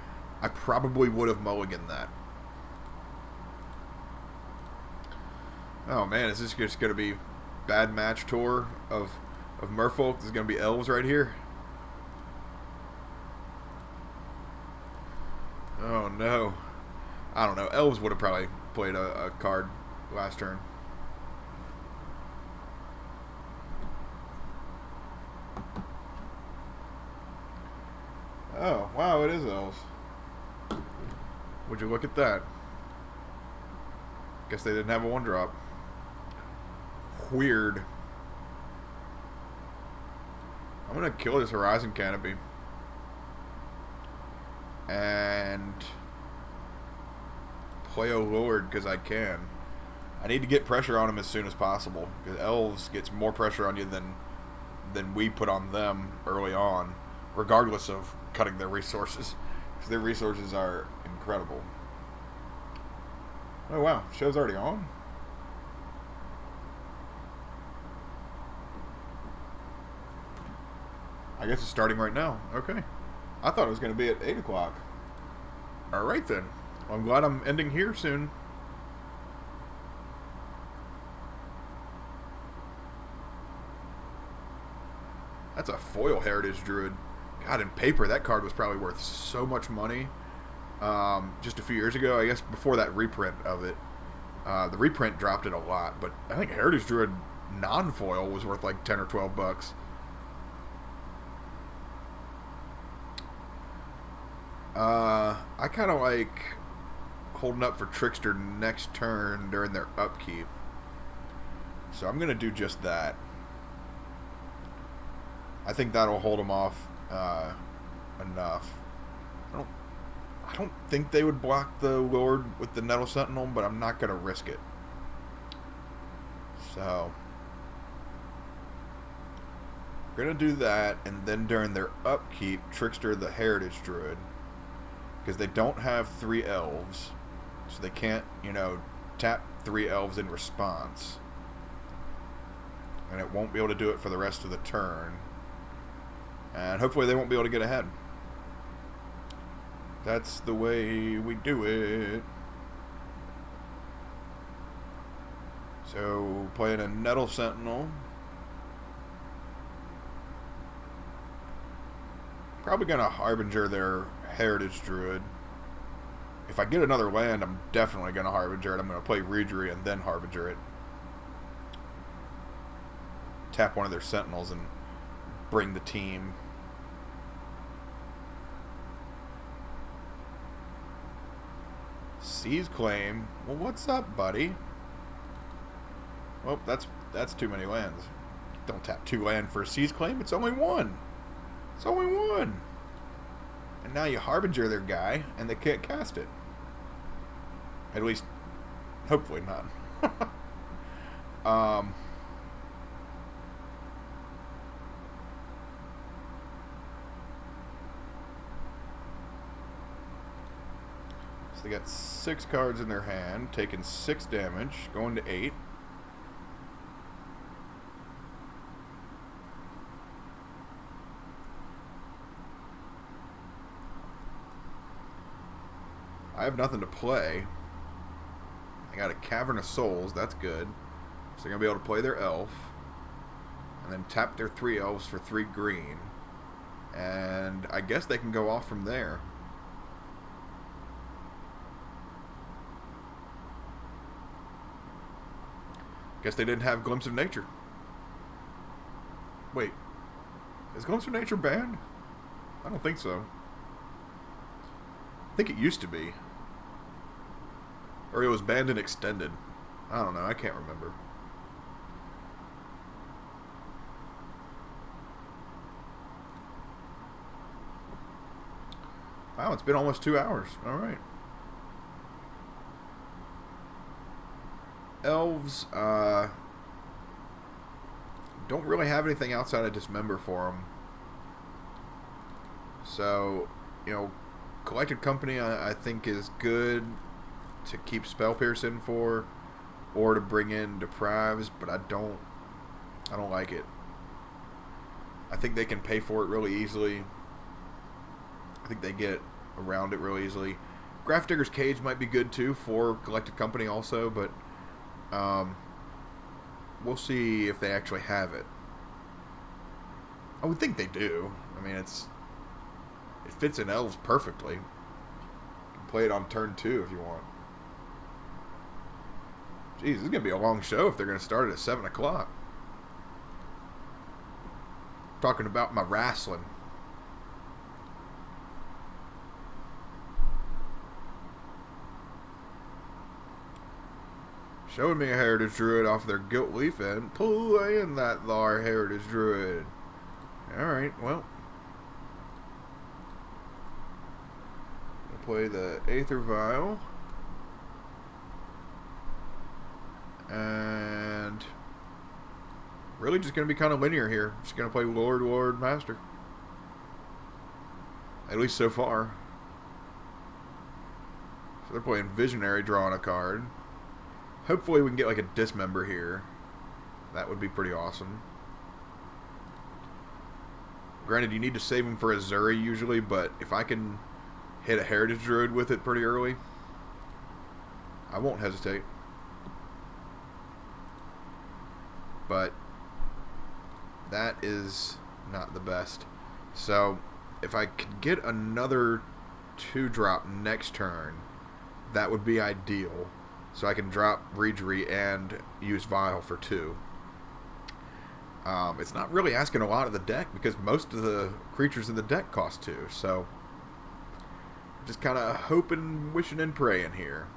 Speaker 1: I probably would have mulliganed that. Oh man, is this just going to be bad match tour of Merfolk? This is going to be Elves right here. Oh no. I don't know. Elves would have probably played a card last turn. Oh, wow, it is Elves. Would you look at that? Guess they didn't have a 1-drop. Weird. I'm going to kill this Horizon Canopy. And play a Lord because I can. I need to get pressure on him as soon as possible. Because Elves gets more pressure on you than we put on them early on. Regardless of cutting their resources. Because their resources are incredible. Oh wow, show's already on? I guess it's starting right now. Okay. I thought it was going to be at 8 o'clock. Alright then. Well, I'm glad I'm ending here soon. That's a foil Heritage Druid. God, in paper, that card was probably worth so much money. Just a few years ago, I guess before that reprint of it. The reprint dropped it a lot, but I think Heritage Druid non-foil was worth like 10 or 12 bucks. I kind of like holding up for Trickster next turn during their upkeep. So I'm going to do just that. I think that'll hold them off enough. I don't think they would block the Lord with the Nettle Sentinel, but I'm not going to risk it. So, We're going to do that, and then during their upkeep, Trickster the Heritage Druid. Because they don't have 3 elves. So they can't, tap 3 elves in response. And it won't be able to do it for the rest of the turn. And hopefully they won't be able to get ahead. That's the way we do it. So, playing a Nettle Sentinel. Probably going to Harbinger their Heritage Druid. If I get another land, I'm definitely going to Harbinger it. I'm going to play Reejerey and then Harbinger it. Tap one of their Sentinels and bring the team. Seize Claim. Well, what's up, buddy? Well, that's too many lands. Don't tap 2 land for a Seize Claim. It's only 1. It's only 1. And now you Harbinger their guy, and they can't cast it. At least, hopefully not. So they got 6 cards in their hand, taking 6 damage, going to 8. I have nothing to play. I got a Cavern of Souls, that's good. So they're going to be able to play their elf. And then tap their 3 elves for 3 green. And I guess they can go off from there. Guess they didn't have Glimpse of Nature. Wait. Is Glimpse of Nature banned? I don't think so. I think it used to be. Or it was banned and extended. I don't know. I can't remember. Wow, it's been almost 2 hours. All right. Elves don't really have anything outside of Dismember for them. So, Collected Company I think is good to keep Spell Pierce in for, or to bring in Deprives, but I don't like it. I think they can pay for it really easily. I think they get around it really easily. Grafdigger's Cage might be good too for Collected Company also, but we'll see if they actually have it. I would think they do. I mean, it fits in Elves perfectly. You can play it on turn 2 if you want. Jeez, this is going to be a long show if they're going to start it at 7 o'clock. Talking about my wrestling. Showing me a Heritage Druid off their Gilt Leaf and playing that thar Heritage Druid. Alright, well. I'll play the Aether Vial. And really just going to be kind of linear here. Just going to play Lord, Master. At least so far. So they're playing Visionary, drawing a card. Hopefully we can get like a Dismember here. That would be pretty awesome. Granted, you need to save him for a Zuri usually, but if I can hit a Heritage Druid with it pretty early, I won't hesitate. But that is not the best. So if I could get another 2-drop next turn, that would be ideal. So I can drop Reejerey and use Vial for 2. It's not really asking a lot of the deck because most of the creatures in the deck cost 2. So just kind of hoping, wishing, and praying here.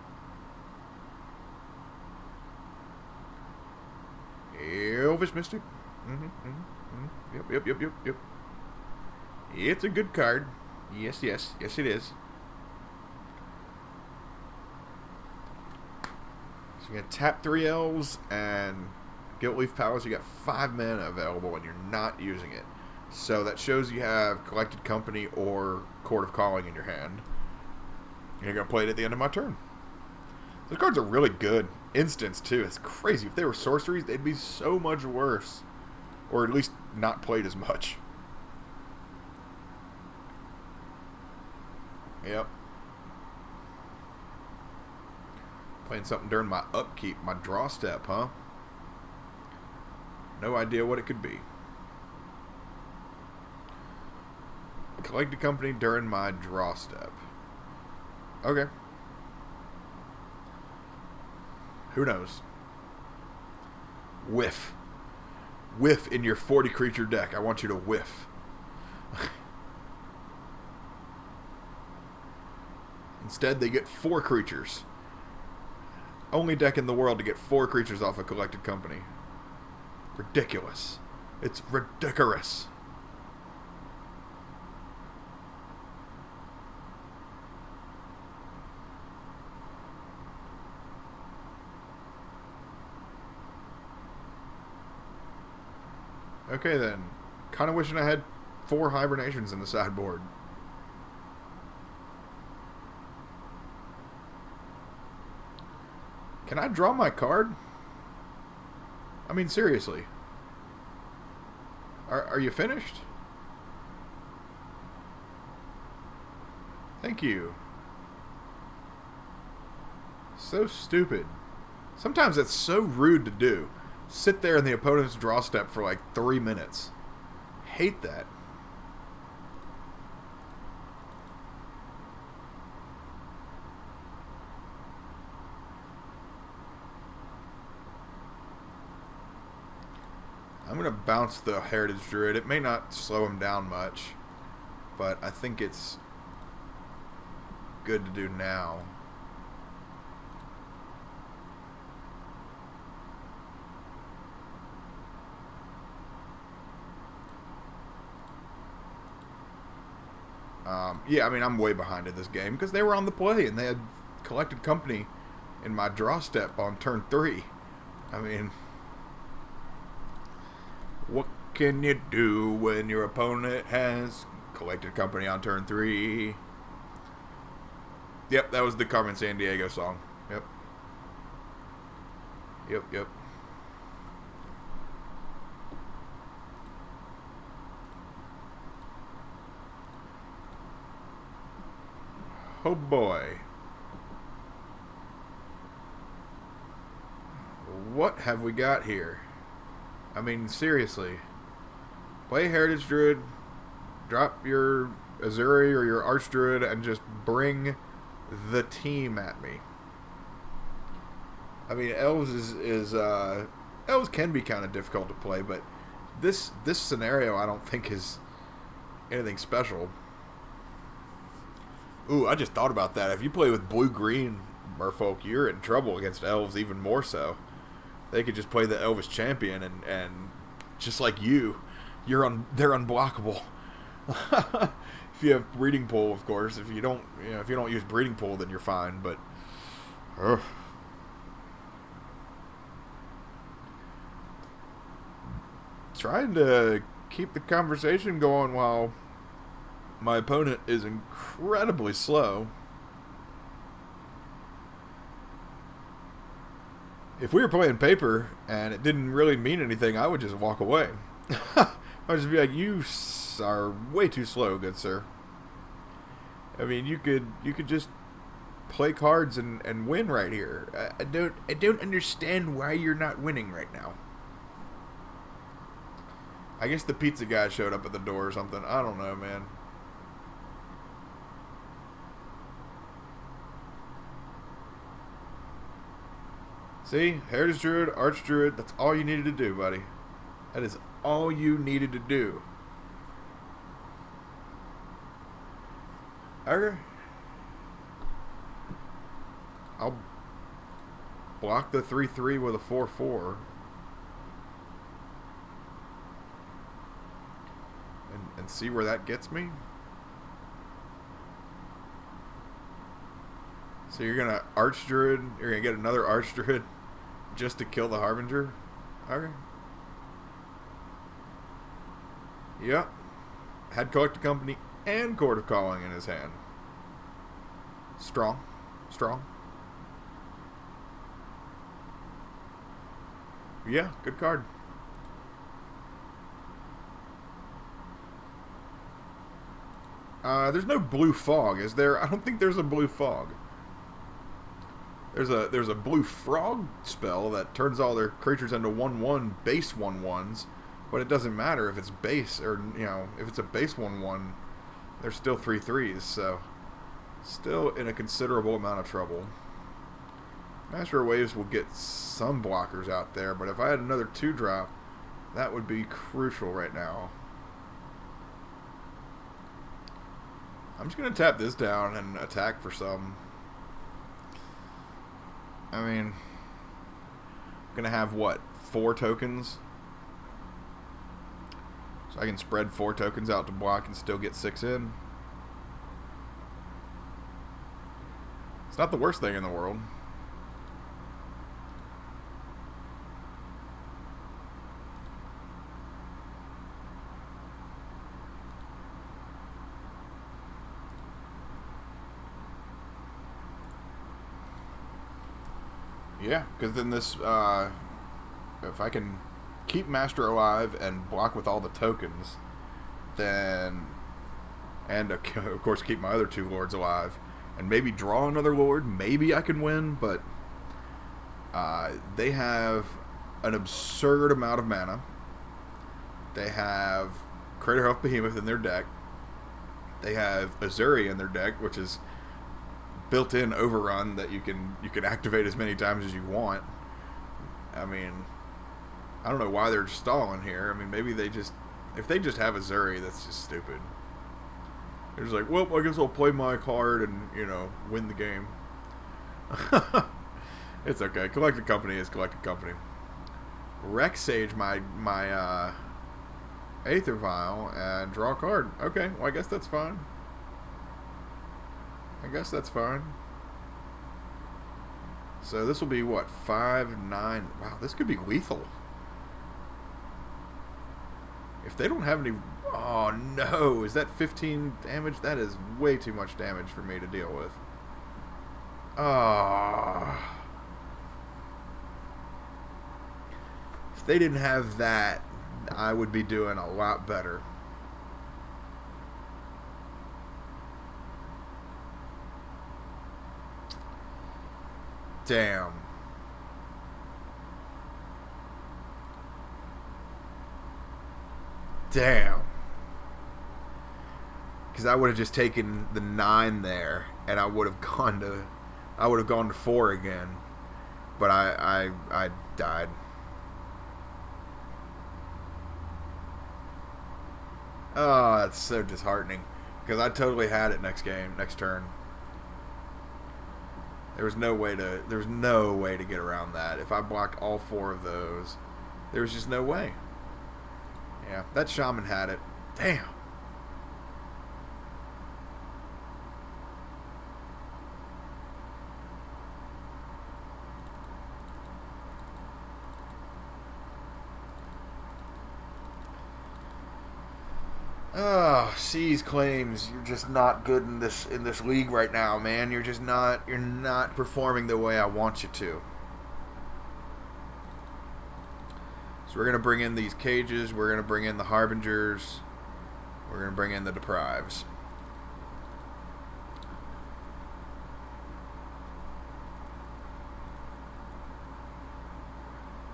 Speaker 1: Elvish Mystic. Yep. It's a good card. Yes, it is. So you're going to tap 3 elves and Gilt-Leaf Palace, you got 5 mana available and you're not using it. So that shows you have Collected Company or Court of Calling in your hand. You're going to play it at the end of my turn. Those cards are really good. Instants, too. It's crazy. If they were sorceries, they'd be so much worse. Or at least not played as much. Yep. Playing something during my upkeep, my draw step, huh? No idea what it could be. Collected Company during my draw step. Okay. Who knows? Whiff. Whiff in your 40 creature deck. I want you to whiff. Instead, they get 4 creatures. Only deck in the world to get 4 creatures off a Collected Company. Ridiculous. It's ridiculous. Okay then. Kind of wishing I had 4 hibernations in the sideboard. Can I draw my card? I mean, seriously. Are you finished? Thank you. So stupid. Sometimes that's so rude to do. Sit there in the opponent's draw step for like 3 minutes. Hate that. I'm going to bounce the Heritage Druid. It may not slow him down much, but I think it's good to do now. Yeah, I mean, I'm way behind in this game because they were on the play and they had Collected Company in my draw step on turn 3. I mean, what can you do when your opponent has Collected Company on turn 3? Yep, that was the Carmen Sandiego song. Yep. Yep. Oh boy. What have we got here? I mean, seriously. Play Heritage Druid, drop your Azuri or your Archdruid, and just bring the team at me. I mean, Elves Elves can be kind of difficult to play, but this scenario I don't think is anything special. Ooh, I just thought about that. If you play with blue-green Merfolk, you're in trouble against Elves even more so. They could just play the Elvis champion and just like they're unblockable. If you have Breeding Pool, of course. If you don't use Breeding Pool, then you're fine. But trying to keep the conversation going while my opponent is incredibly slow. If we were playing paper and it didn't really mean anything, I would just walk away. I would just be like, "You are way too slow, good sir." I mean, you could just play cards and win right here. I don't understand why you're not winning right now. I guess the pizza guy showed up at the door or something. I don't know, man. See? Heritage Druid, Archdruid, that's all you needed to do, buddy. That is all you needed to do. Okay. I'll block the 3/3 with a 4/4. And see where that gets me. So you're gonna Archdruid, you're gonna get another Archdruid just to kill the Harbinger? Okay. Yep. Had Collected Company and Court of Calling in his hand. Strong. Strong. Yeah, good card. There's no blue fog, is there? I don't think there's a blue fog. There's a blue frog spell that turns all their creatures into 1/1 base 1/1s, but it doesn't matter if it's base or if it's a base 1/1, they're still 3/3s. So still in a considerable amount of trouble. Master of Waves will get some blockers out there, but if I had another 2-drop, that would be crucial right now. I'm just going to tap this down and attack for some. I mean, I'm going to have, what, 4 tokens? So I can spread 4 tokens out to block and still get 6 in. It's not the worst thing in the world. Yeah, because then this, if I can keep Master alive and block with all the tokens, then, and of course keep my other 2 lords alive, and maybe draw another lord, maybe I can win, but they have an absurd amount of mana. They have Craterhoof Behemoth in their deck. They have Azuri in their deck, which is built-in overrun that you can activate as many times as you want. I mean, I don't know why they're stalling here. I mean, maybe if they just have Azuri, that's just stupid. They're just like, well, I guess I'll play my card and, win the game. It's okay. Collected Company is Collected Company. Rex Sage my Aether Vial and draw a card. Okay, well, I guess that's fine. So this will be what, 5/9. Wow, this could be lethal. If they don't have any, oh no, is that 15 damage? That is way too much damage for me to deal with. If they didn't have that, I would be doing a lot better. Damn. Because I would have just taken the 9 there, and I would have gone to 4 again. But I died. Oh, that's so disheartening. Because I totally had it next turn. There was no way to get around that. If I blocked all 4 of those, there was just no way. Yeah, that shaman had it. Damn. Oh, C's claims you're just not good in this league right now, man. You're not performing the way I want you to. So we're gonna bring in these cages, we're gonna bring in the harbingers, we're gonna bring in the deprives.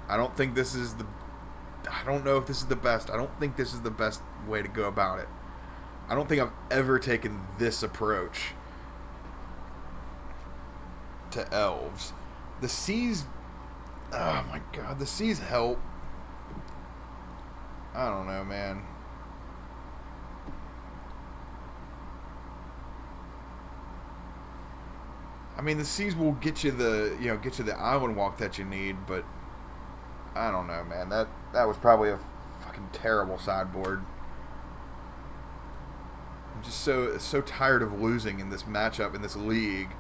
Speaker 1: I don't think this is the I don't know if this is the best. I don't think this is the best way to go about it. I don't think I've ever taken this approach to Elves. The Seas... Oh my god, the Seas help. I don't know, man. I mean, the Seas will get you the island walk that you need, but I don't know, man. That was probably a fucking terrible sideboard. I'm just so tired of losing in this matchup, in this league.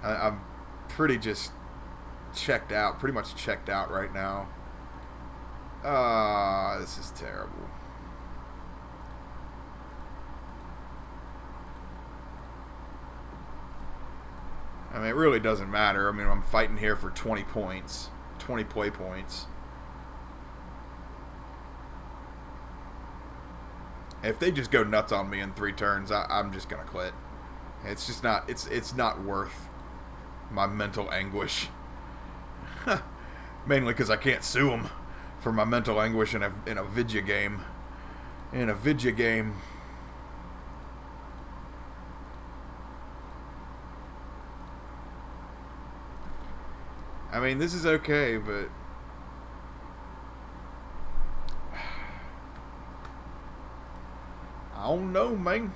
Speaker 1: I'm pretty just checked out, pretty much checked out right now. Ah, this is terrible. I mean, it really doesn't matter. I mean, I'm fighting here for 20 points. 20 play points. If they just go nuts on me in 3 turns, I'm just going to quit. It's just not, it's not worth my mental anguish. Mainly because I can't sue them for my mental anguish in a video game. In a video game. I mean, this is okay, but I don't know, man.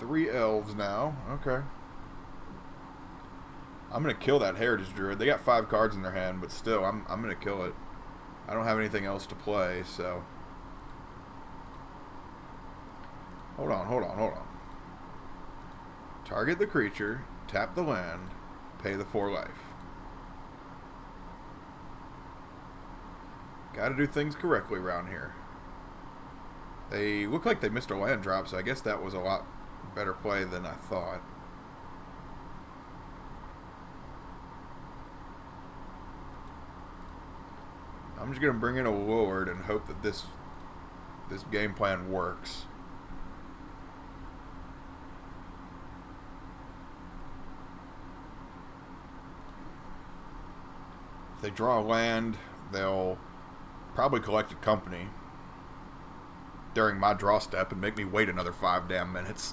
Speaker 1: Three elves now. Okay. I'm gonna kill that Heritage Druid. They got 5 cards in their hand, but still, I'm gonna kill it. I don't have anything else to play, so. Hold on. Target the creature, tap the land, pay the 4 life. Gotta do things correctly around here. They look like they missed a land drop, so I guess that was a lot better play than I thought. I'm just going to bring in a Lord and hope that this game plan works. If they draw a land, they'll probably collect a company during my draw step and make me wait another 5 damn minutes.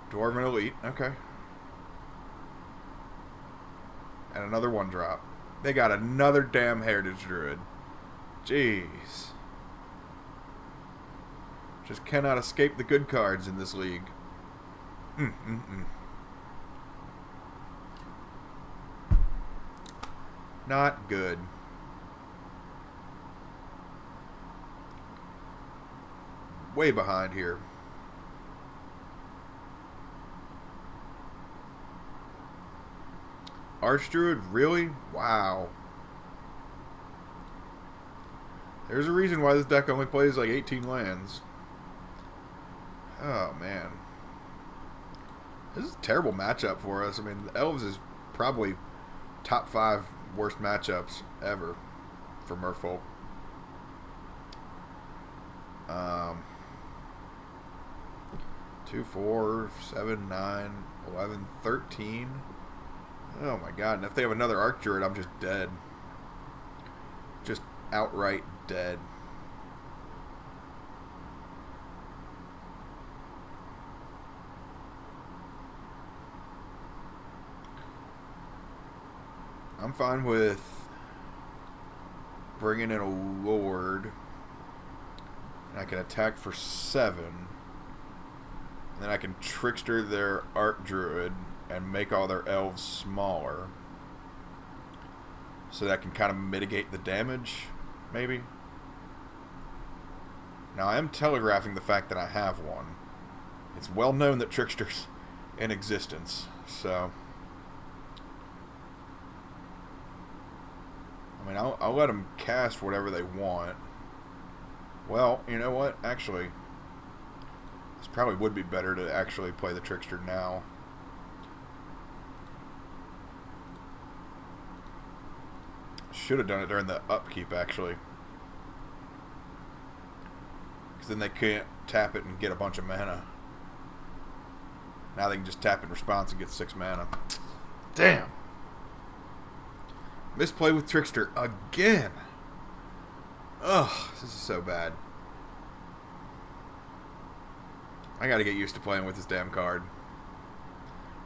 Speaker 1: Dwarven Elite, okay. And another 1-drop. They got another damn Heritage Druid. Jeez. Just cannot escape the good cards in this league. Not good. Way behind here. Archdruid? Really? Wow. There's a reason why this deck only plays like 18 lands. Oh, man. This is a terrible matchup for us. I mean, the Elves is probably top 5 worst matchups ever for Merfolk. 2, 4, 7, 9, 11, 13. Oh my god, and if they have another Archdruid, I'm just dead. Just outright dead. I'm fine with bringing in a Lord. And I can attack for 7. And then I can Trickster their Archdruid and make all their elves smaller. So that I can kind of mitigate the damage, maybe. Now, I am telegraphing the fact that I have one. It's well known that Trickster's in existence, so... I mean, I'll let them cast whatever they want. Well, you know what? Actually, this probably would be better to actually play the Trickster now. Should have done it during the upkeep, actually. Because then they can't tap it and get a bunch of mana. Now they can just tap in response and get 6 mana. Damn! Misplay with Trickster again! Ugh, this is so bad. I gotta get used to playing with this damn card.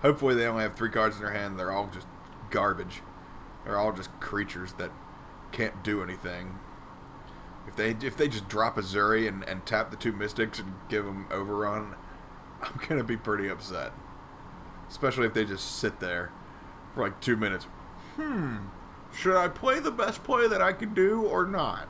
Speaker 1: Hopefully they only have 3 cards in their hand. They're all just garbage. They're all just creatures that can't do anything. If they just drop a Zuri and tap the 2 Mystics and give them Overrun, I'm gonna be pretty upset. Especially if they just sit there for like 2 minutes. Should I play the best play that I can do or not?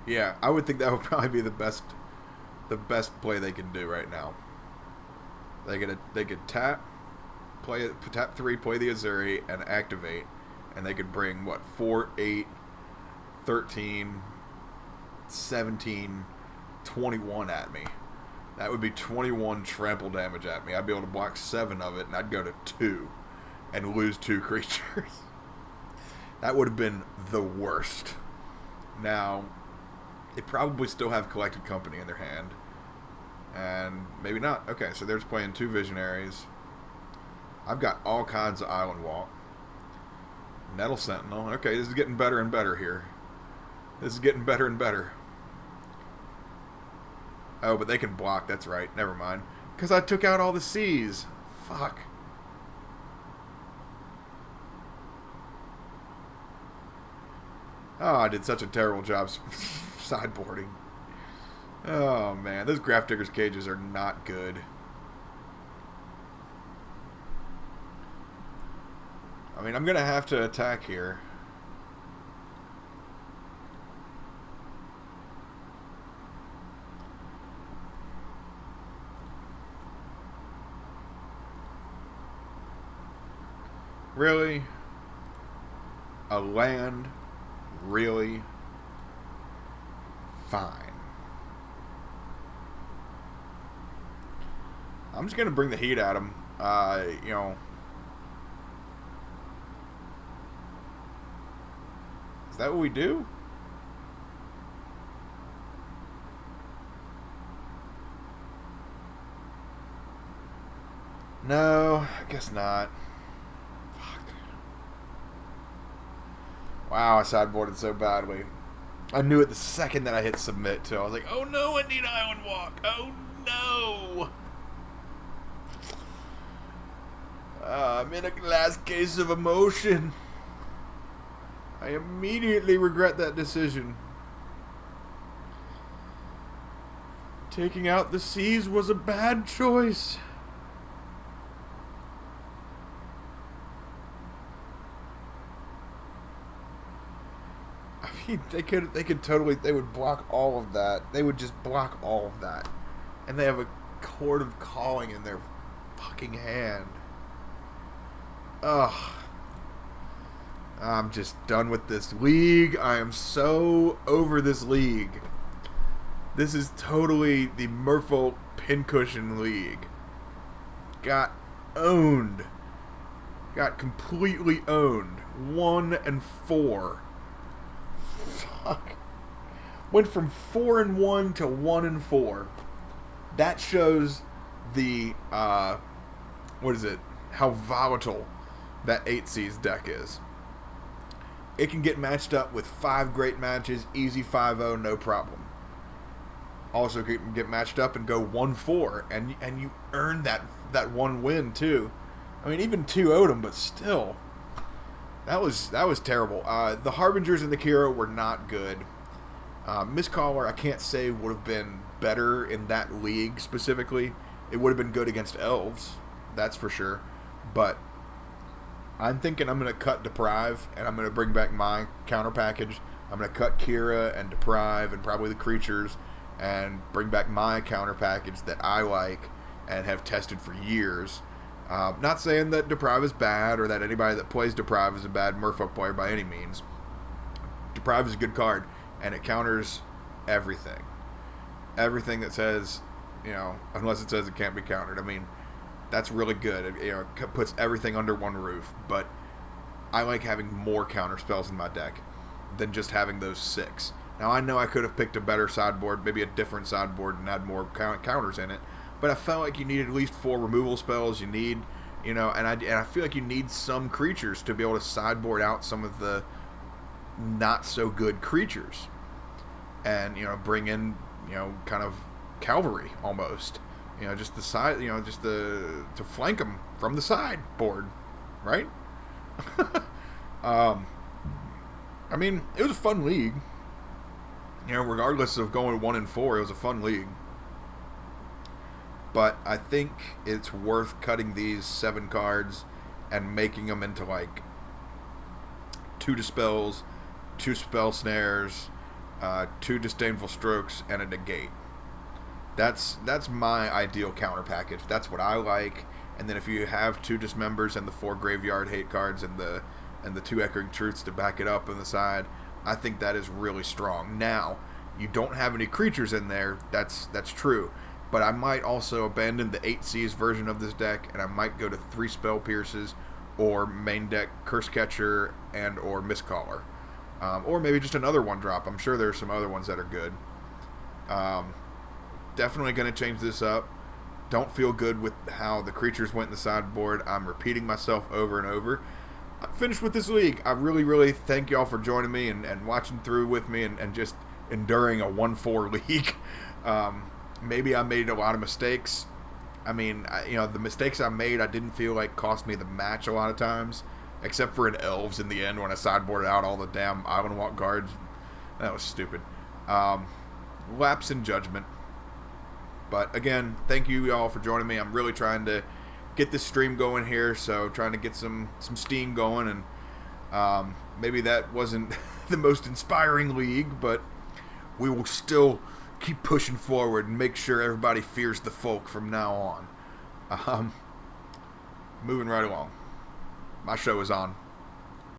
Speaker 1: Yeah, I would think that would probably be the best play they can do right now. They could tap, tap 3, play the Azuri, and activate, and they could bring what 4, 8, 13, 17, 21 at me. That would be 21 trample damage at me. I'd be able to block 7 of it, and I'd go to 2 and lose 2 creatures. That would have been the worst. Now, they probably still have Collected Company in their hand. And maybe not. Okay, so they're just playing 2 Visionaries. I've got all kinds of Island Walk. Nettle Sentinel. Okay, this is getting better and better here. This is getting better and better. Oh, but they can block. That's right. Never mind. Because I took out all the C's. Fuck. Oh, I did such a terrible job sideboarding. Oh, man. Those Grafdigger's Cages are not good. I mean, I'm going to have to attack here. Really? A land? Really? Fine. I'm just going to bring the heat at him. You know. Is that what we do? No, I guess not. Fuck. Wow, I sideboarded so badly. I knew it the second that I hit submit, too. I was like, oh no, I need Island Walk. Oh no. I'm in a glass case of emotion. I immediately regret that decision. Taking out the C's was a bad choice. I mean, they would block all of that. They would just block all of that. And they have a Chord of Calling in their fucking hand. Ugh. I'm just done with this league. I am so over this league. This is totally the Merfolk Pincushion League. Got owned. Got completely owned. 1-4. Fuck. Went from 4-1 to 1-4. That shows the what is it? How volatile that 8C's deck is. It can get matched up with 5 great matches, easy 5-0, no problem. Also can get matched up and go 1-4, and you earn that 1 win too. I mean, even 2-0'd them, but still, that was terrible. The Harbingers and the Kiro were not good. Mistcaller, I can't say would have been better in that league specifically. It would have been good against Elves, that's for sure. But I'm thinking I'm going to cut Deprive, and I'm going to bring back my counter package. I'm going to cut Kira and Deprive and probably the creatures and bring back my counter package that I like and have tested for years. Not saying that Deprive is bad or that anybody that plays Deprive is a bad Merfolk player by any means. Deprive is a good card, and it counters everything. Everything that says, unless it says it can't be countered. I mean, that's really good. It puts everything under one roof. But I like having more counter spells in my deck than just having those 6. Now, I know I could have picked a better sideboard, maybe a different sideboard, and had more counters in it. But I felt like you needed at least 4 removal spells. You need, and I feel like you need some creatures to be able to sideboard out some of the not so good creatures, and bring in kind of cavalry almost. Just the side, to flank them from the sideboard, right? Um, I mean, it was a fun league. You know, regardless of going 1-4, it was a fun league. But I think it's worth cutting these 7 cards and making them into like 2 dispels, 2 spell snares, 2 disdainful strokes, and a negate. That's my ideal counter package. That's what I like. And then if you have 2 dismembers and the 4 graveyard hate cards and the 2 echoing truths to back it up on the side, I think that is really strong. Now, you don't have any creatures in there. That's true. But I might also abandon the 8Cs version of this deck, and I might go to 3 Spell Pierces or main deck Curse Catcher and or Mistcaller. Or maybe just another 1-drop. I'm sure there are some other ones that are good. Definitely going to change this up. Don't feel good with how the creatures went in the sideboard. I'm repeating myself over and over. I'm finished with this league. I really, really thank y'all for joining me and watching through with me and just enduring a 1-4 league. Maybe I made a lot of mistakes. I mean, the mistakes I made, I didn't feel like cost me the match a lot of times, except for in Elves in the end when I sideboarded out all the damn Island Walk guards. That was stupid. Lapse in judgment. But again, thank you all for joining me. I'm really trying to get this stream going here, so trying to get some steam going, and maybe that wasn't the most inspiring league, but we will still keep pushing forward and make sure everybody fears the folk from now on. Moving right along. My show is on.